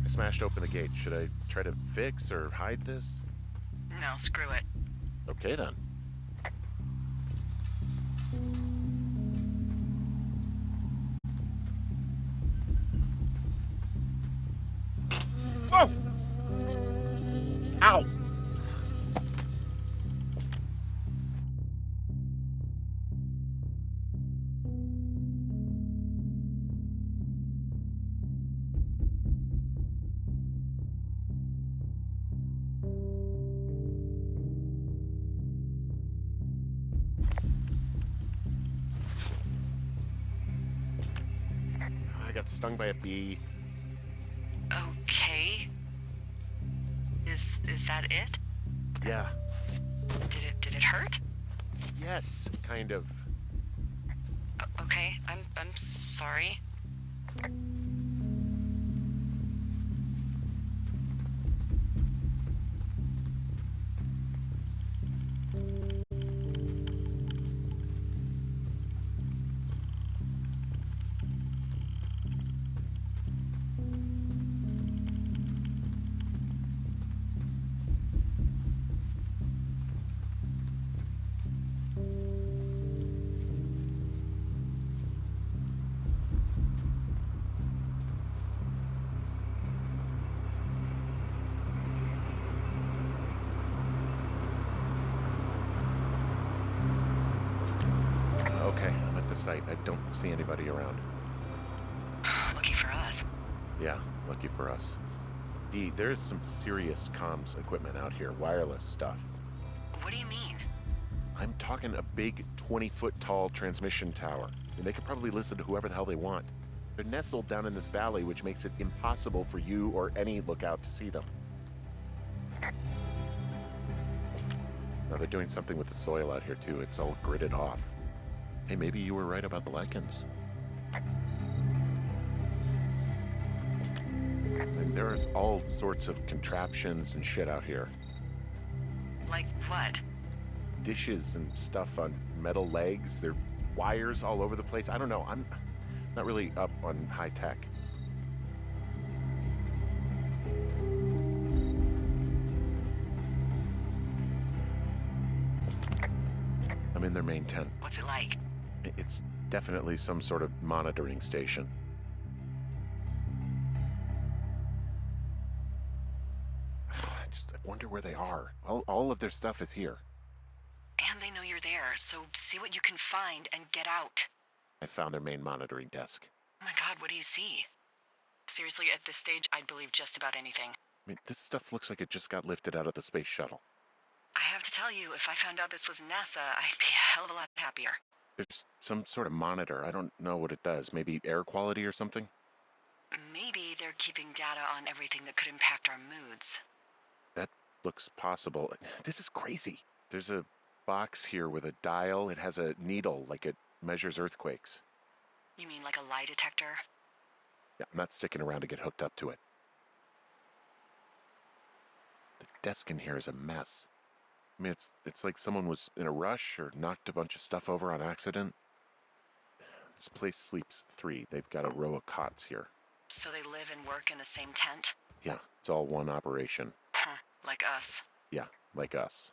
I smashed open the gate. Should I try to fix or hide this? No, screw it. Okay, then. Whoa! Ow! stung by a bee. Okay. Is that it? Yeah. Did it hurt? Yes, kind of. Okay, I'm sorry. Okay, I'm at the site. I don't see anybody around. Lucky for us. Yeah, lucky for us. Dee, there's some serious comms equipment out here, wireless stuff. What do you mean? I'm talking a big 20-foot tall transmission tower. And they could probably listen to whoever the hell they want. They're nestled down in this valley, which makes it impossible for you or any lookout to see them. Now they're doing something with the soil out here too. It's all gridded off. Hey, maybe you were right about the lichens. And there's all sorts of contraptions and shit out here. Like what? Dishes and stuff on metal legs. There are wires all over the place. I don't know. I'm not really up on high tech. I'm in their main tent. What's it like? It's definitely some sort of monitoring station. I wonder where they are. All of their stuff is here. And they know you're there, so see what you can find and get out. I found their main monitoring desk. Oh my god, what do you see? Seriously, at this stage, I'd believe just about anything. I mean, this stuff looks like it just got lifted out of the space shuttle. I have to tell you, if I found out this was NASA, I'd be a hell of a lot happier. There's some sort of monitor. I don't know what it does. Maybe air quality or something? Maybe they're keeping data on everything that could impact our moods. That looks possible. This is crazy. There's a box here with a dial. It has a needle, like it measures earthquakes. You mean like a lie detector? Yeah, I'm not sticking around to get hooked up to it. The desk in here is a mess. I mean, it's like someone was in a rush or knocked a bunch of stuff over on accident. This place sleeps 3. They've got a row of cots here. So they live and work in the same tent? Yeah, it's all one operation. Huh, like us. Yeah, like us.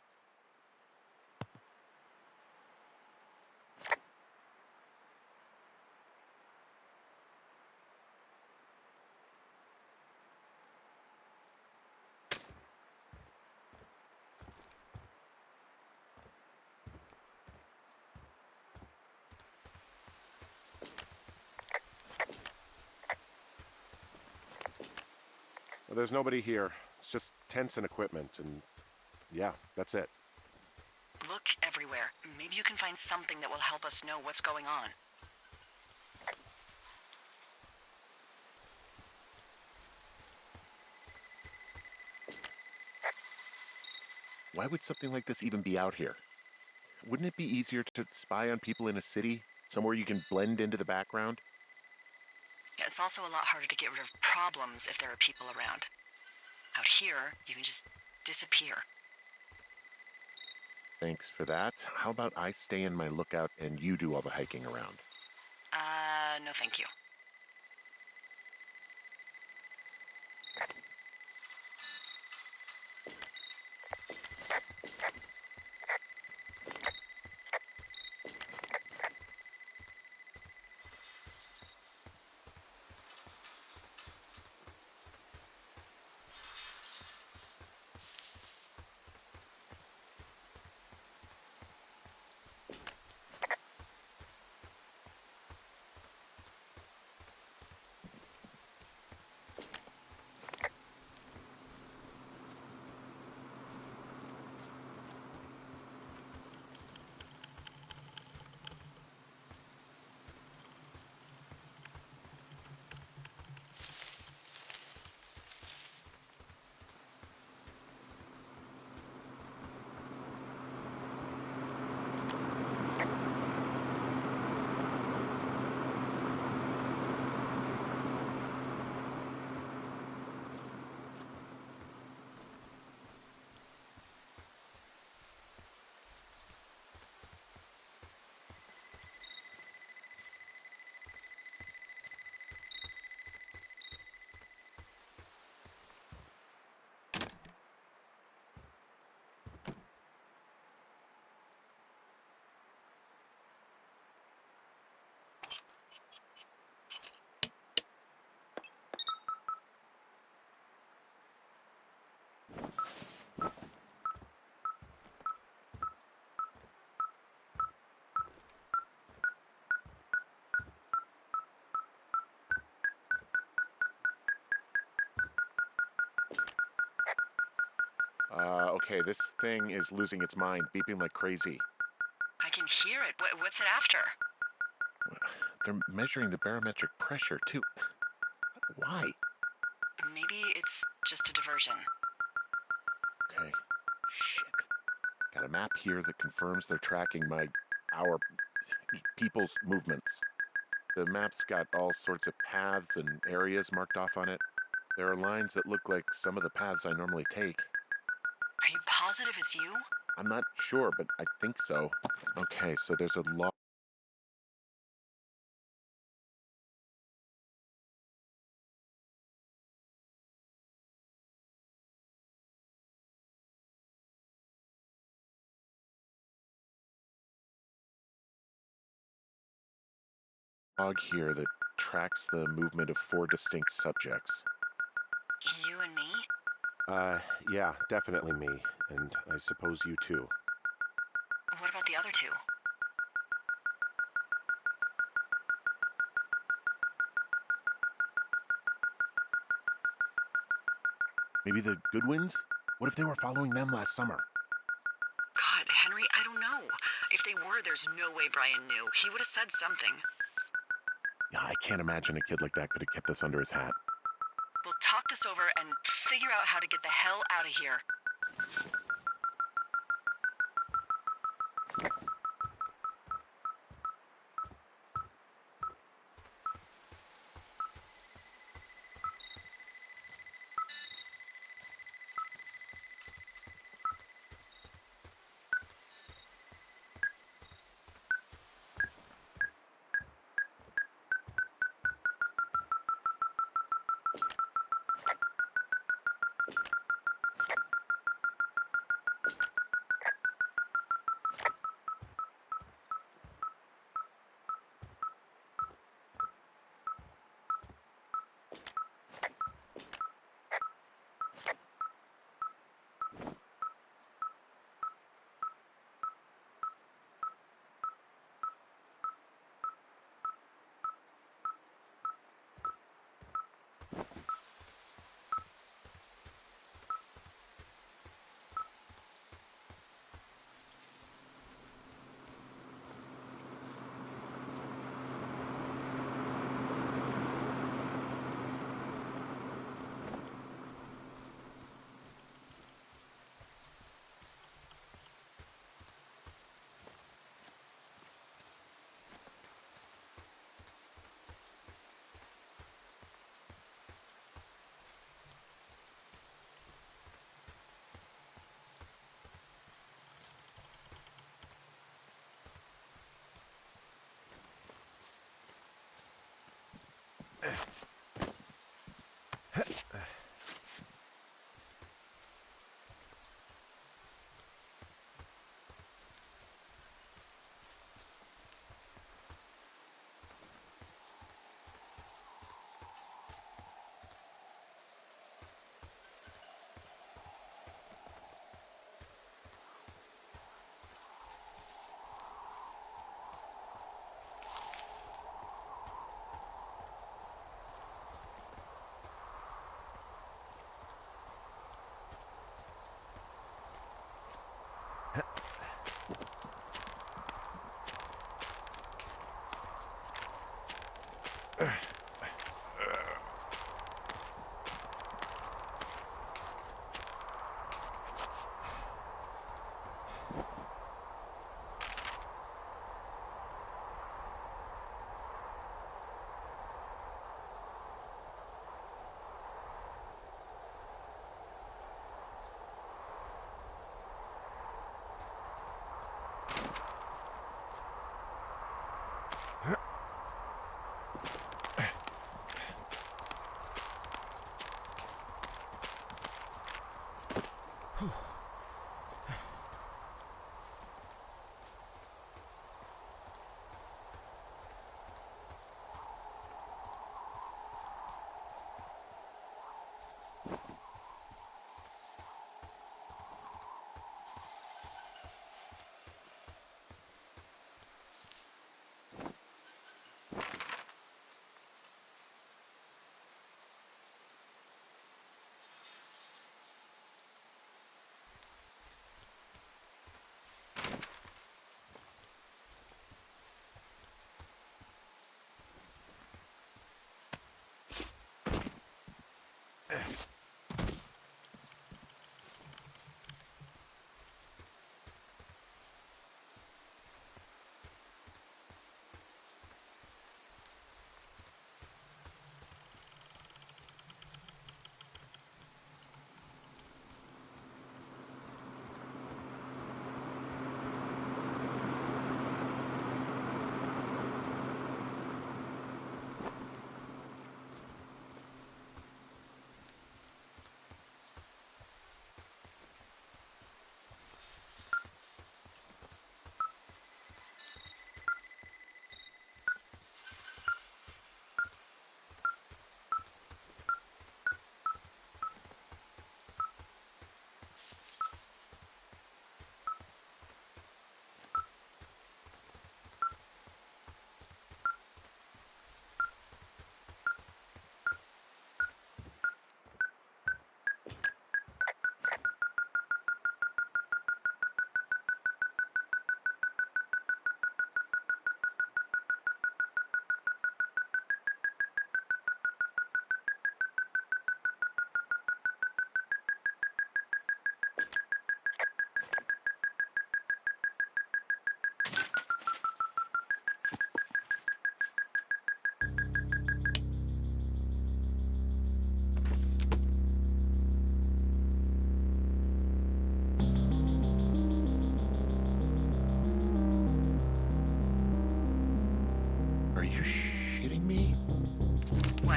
Well, there's nobody here. It's just tents and equipment, and yeah, that's it. Look everywhere. Maybe you can find something that will help us know what's going on. Why would something like this even be out here? Wouldn't it be easier to spy on people in a city, somewhere you can blend into the background? Yeah, it's also a lot harder to get rid of problems if there are people around. Out here, you can just disappear. Thanks for that. How about I stay in my lookout and you do all the hiking around? No thank you. okay, this thing is losing its mind, beeping like crazy. I can hear it. What's it after? They're measuring the barometric pressure, too. Why? Maybe it's just a diversion. Okay. Shit. Got a map here that confirms they're tracking our people's movements. The map's got all sorts of paths and areas marked off on it. There are lines that look like some of the paths I normally take. Are you positive it's you? I'm not sure, but I think so. Okay, so there's a log here that tracks the movement of 4 distinct subjects. You and me? Yeah, definitely me. And I suppose you too. What about the other two? Maybe the Goodwins? What if they were following them last summer? God, Henry, I don't know. If they were, there's no way Brian knew. He would have said something. Yeah, I can't imagine a kid like that could have kept this under his hat. We'll talk this over and figure out how to get the hell out of here.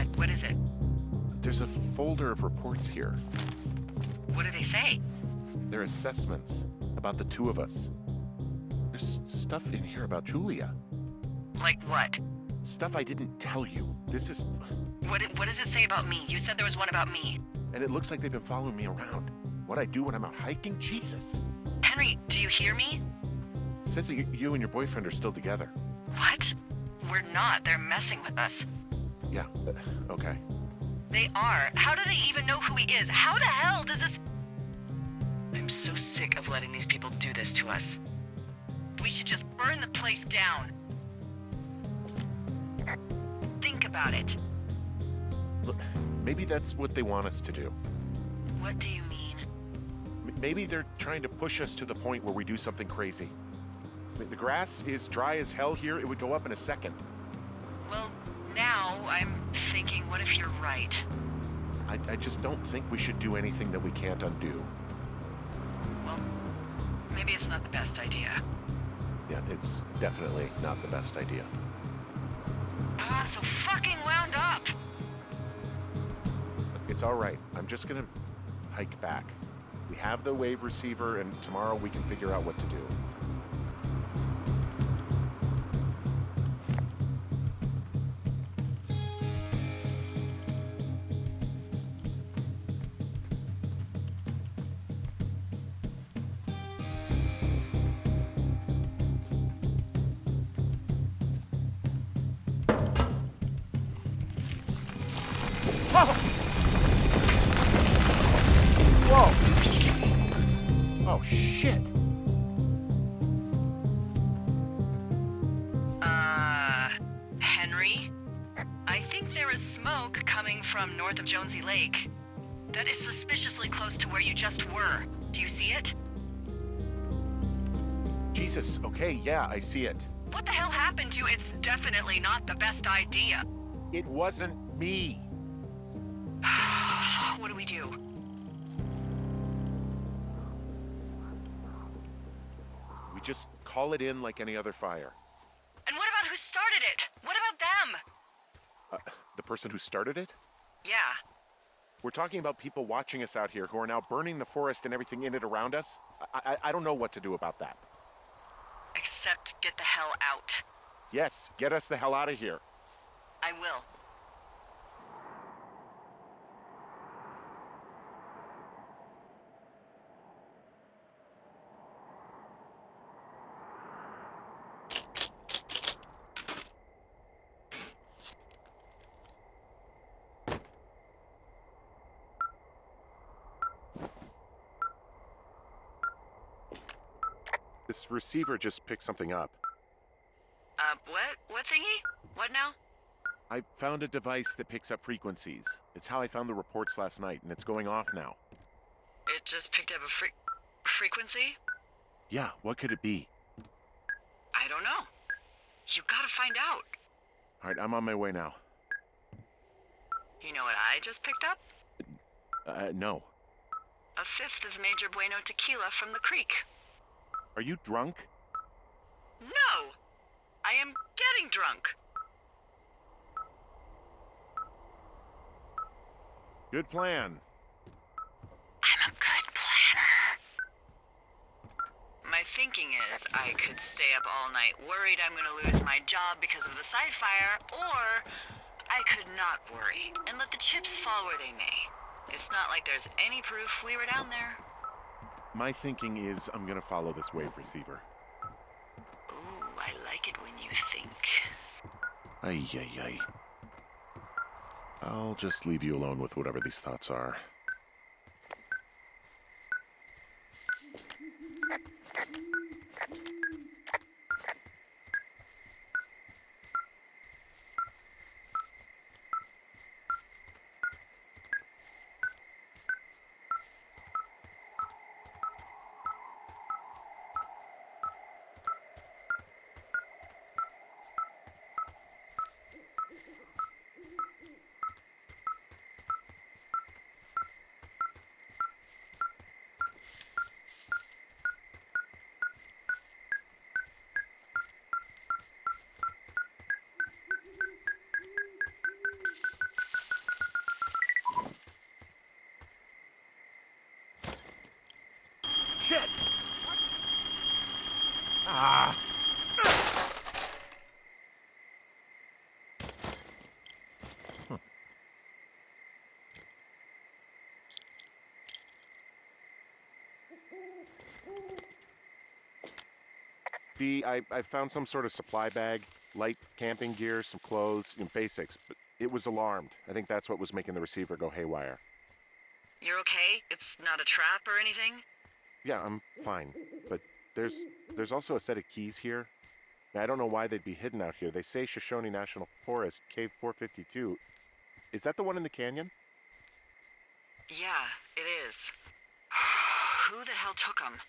What? What is it? There's a folder of reports here. What do they say? They're assessments about the two of us. There's stuff in here about Julia. Like what? Stuff I didn't tell you. This is... What does it say about me? You said there was one about me. And it looks like they've been following me around. What I do when I'm out hiking? Jesus. Henry, do you hear me? It says that you and your boyfriend are still together. What? We're not. They're messing with us. Yeah, okay. They are. How do they even know who he is? How the hell does this... I'm so sick of letting these people do this to us. We should just burn the place down. Think about it. Look, maybe that's what they want us to do. What do you mean? Maybe they're trying to push us to the point where we do something crazy. I mean, the grass is dry as hell here. It would go up in a second. Well, now I'm thinking, what if you're right? I just don't think we should do anything that we can't undo. Well, maybe it's not the best idea. Yeah, it's definitely not the best idea. I'm so fucking wound up! It's all right. I'm just gonna hike back. We have the wave receiver, and tomorrow we can figure out what to do. Whoa! Oh, shit! Henry? I think there is smoke coming from north of Jonesy Lake. That is suspiciously close to where you just were. Do you see it? Jesus, okay, yeah, I see it. What the hell happened to you? It's definitely not the best idea. It wasn't me. What do we do? We just call it in like any other fire. And what about who started it? What about them? The person who started it? Yeah. We're talking about people watching us out here who are now burning the forest and everything in it around us. I don't know what to do about that. Except get the hell out. Yes, get us the hell out of here. I will. This receiver just picked something up. What? What thingy? What now? I found a device that picks up frequencies. It's how I found the reports last night, and it's going off now. It just picked up a frequency? Yeah, what could it be? I don't know. You gotta find out. All right, I'm on my way now. You know what I just picked up? No. A fifth of Major Bueno tequila from the creek. Are you drunk? No! I am getting drunk. Good plan. I'm a good planner. My thinking is I could stay up all night worried I'm gonna lose my job because of the side fire, or I could not worry and let the chips fall where they may. It's not like there's any proof we were down there. My thinking is I'm gonna follow this wave receiver. Ooh, I like it when you think. Ay, ay, ay. I'll just leave you alone with whatever these thoughts are. shit! Ah! D, I found some sort of supply bag, light camping gear, some clothes, basics, but it was alarmed. I think that's what was making the receiver go haywire. You're okay? It's not a trap or anything? Yeah, I'm fine, but there's also a set of keys here. I don't know why they'd be hidden out here. They say Shoshone National Forest, Cave 452. Is that the one in the canyon? Yeah, it is. Who the hell took them?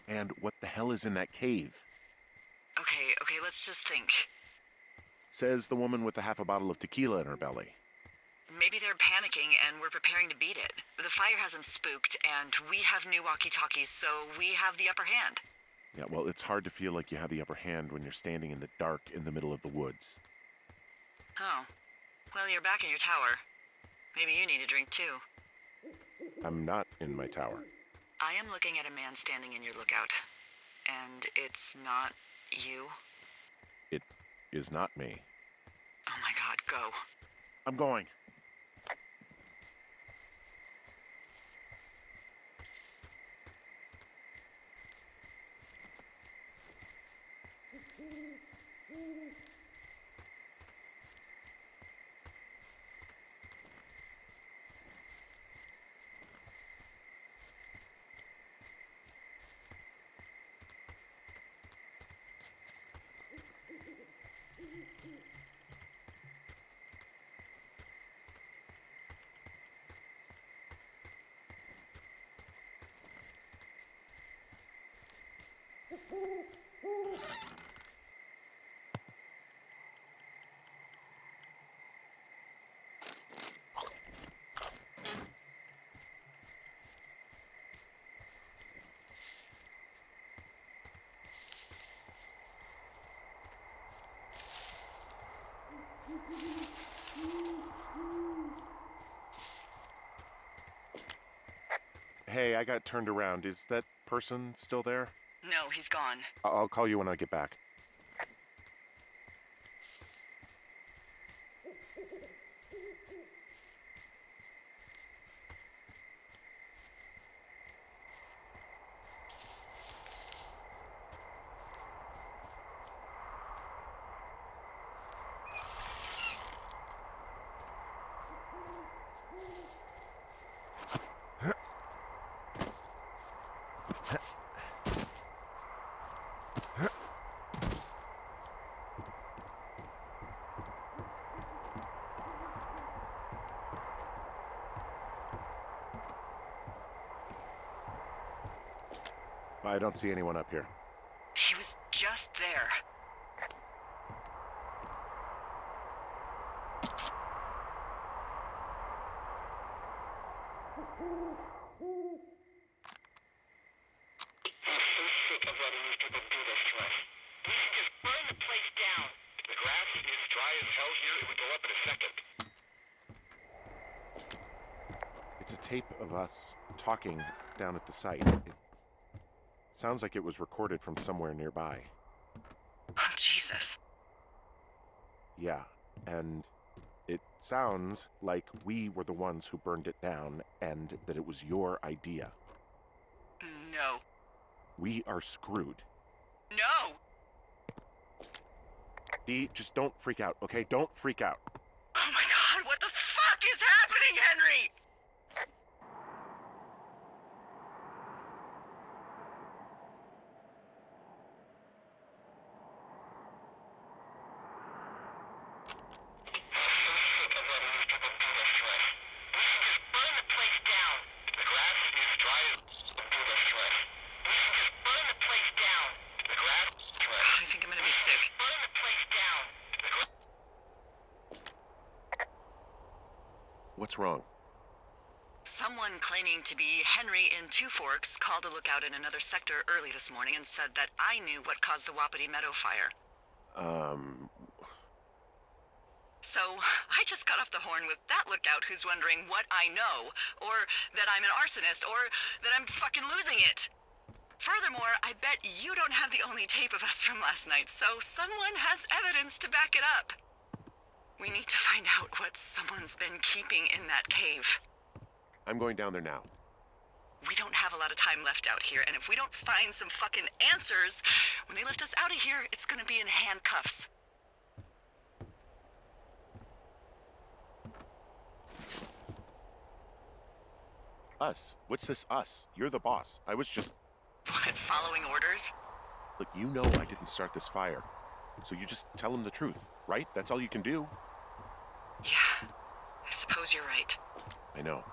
And what the hell is in that cave? Okay, let's just think. Says the woman with a half a bottle of tequila in her belly. Maybe they're panicking and we're preparing to beat it. The fire has them spooked, and we have new walkie-talkies, so we have the upper hand. Yeah, well, it's hard to feel like you have the upper hand when you're standing in the dark in the middle of the woods. Oh. Well, you're back in your tower. Maybe you need a drink, too. I'm not in my tower. I am looking at a man standing in your lookout. And it's not you? It is not me. Oh my god, go. I'm going. Hey, I got turned around. Is that person still there? No, he's gone. I'll call you when I get back. I don't see anyone up here. He was just there. I'm so sick of letting these people do this to us. We should just burn the place down. The grass is dry as hell here. It would go up in a second. It's a tape of us talking down at the site. It sounds like it was recorded from somewhere nearby. Oh, Jesus. Yeah, and it sounds like we were the ones who burned it down and that it was your idea. No. We are screwed. No! Dee, just don't freak out, okay? Don't freak out. Oh my god, what the fuck is happening, Henry? I'm so sick of letting these people do this to us. We should just burn the place down. The grass is dry as do this to us. We should just burn the place down. The grass is dry. I think I'm gonna be sick. Burn the place down. The grass. What's wrong? Someone claiming to be Henry in Two Forks called a lookout in another sector early this morning and said that I knew what caused the Wapiti Meadow fire. So, I just got off the horn with that lookout who's wondering what I know, or that I'm an arsonist, or that I'm fucking losing it. Furthermore, I bet you don't have the only tape of us from last night, so someone has evidence to back it up. We need to find out what someone's been keeping in that cave. I'm going down there now. We don't have a lot of time left out here, and if we don't find some fucking answers, when they lift us out of here, it's gonna be in handcuffs. Us? What's this us? You're the boss. I was just... What, following orders? Look, you know I didn't start this fire. So you just tell him the truth, right? That's all you can do. Yeah, I suppose you're right. I know.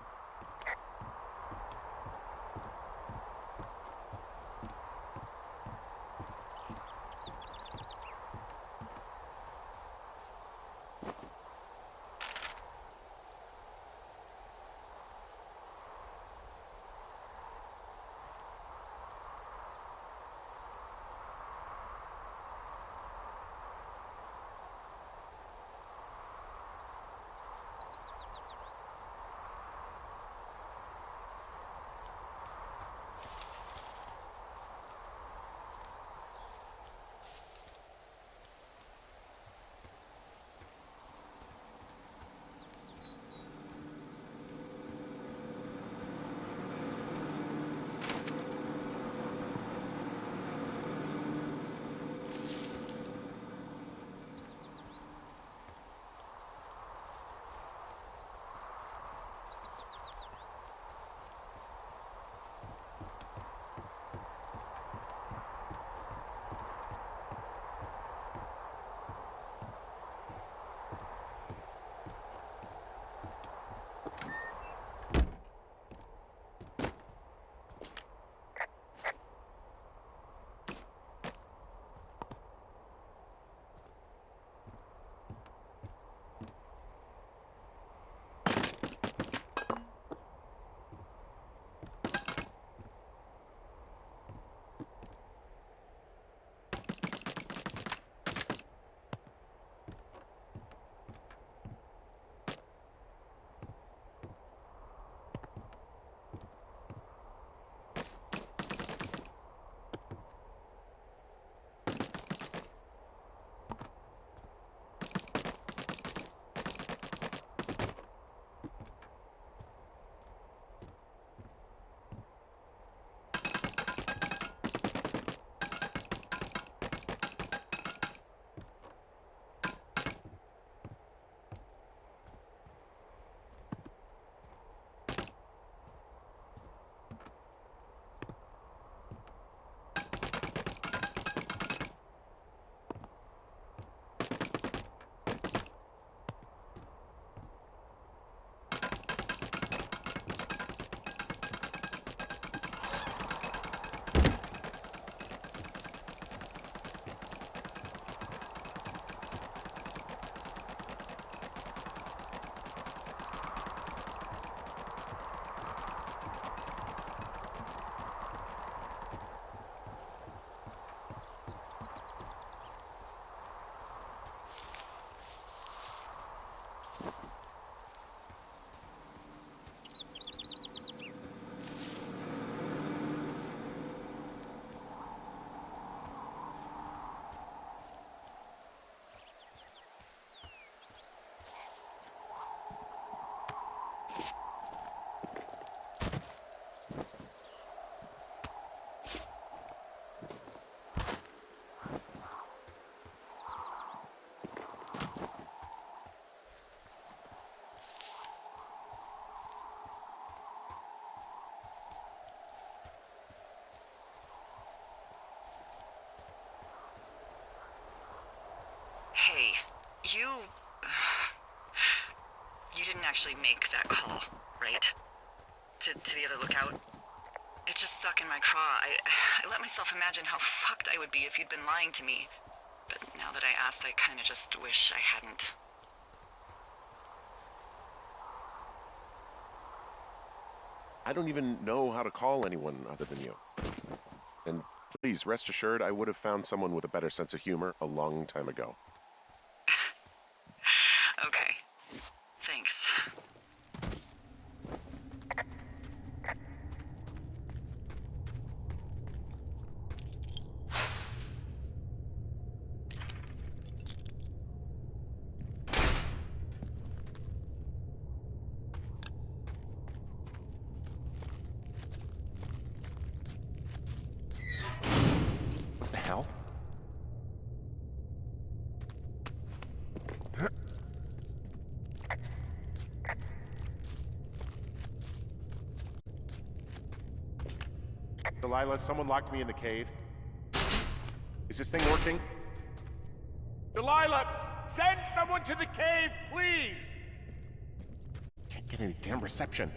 Hey, you didn't actually make that call, right? To the other lookout? It just stuck in my craw. I let myself imagine how fucked I would be if you'd been lying to me. But now that I asked, I kinda just wish I hadn't. I don't even know how to call anyone other than you. And please, rest assured, I would have found someone with a better sense of humor a long time ago. Okay. Thanks. Delilah, someone locked me in the cave. Is this thing working? Delilah! Send someone to the cave, please! Can't get any damn reception.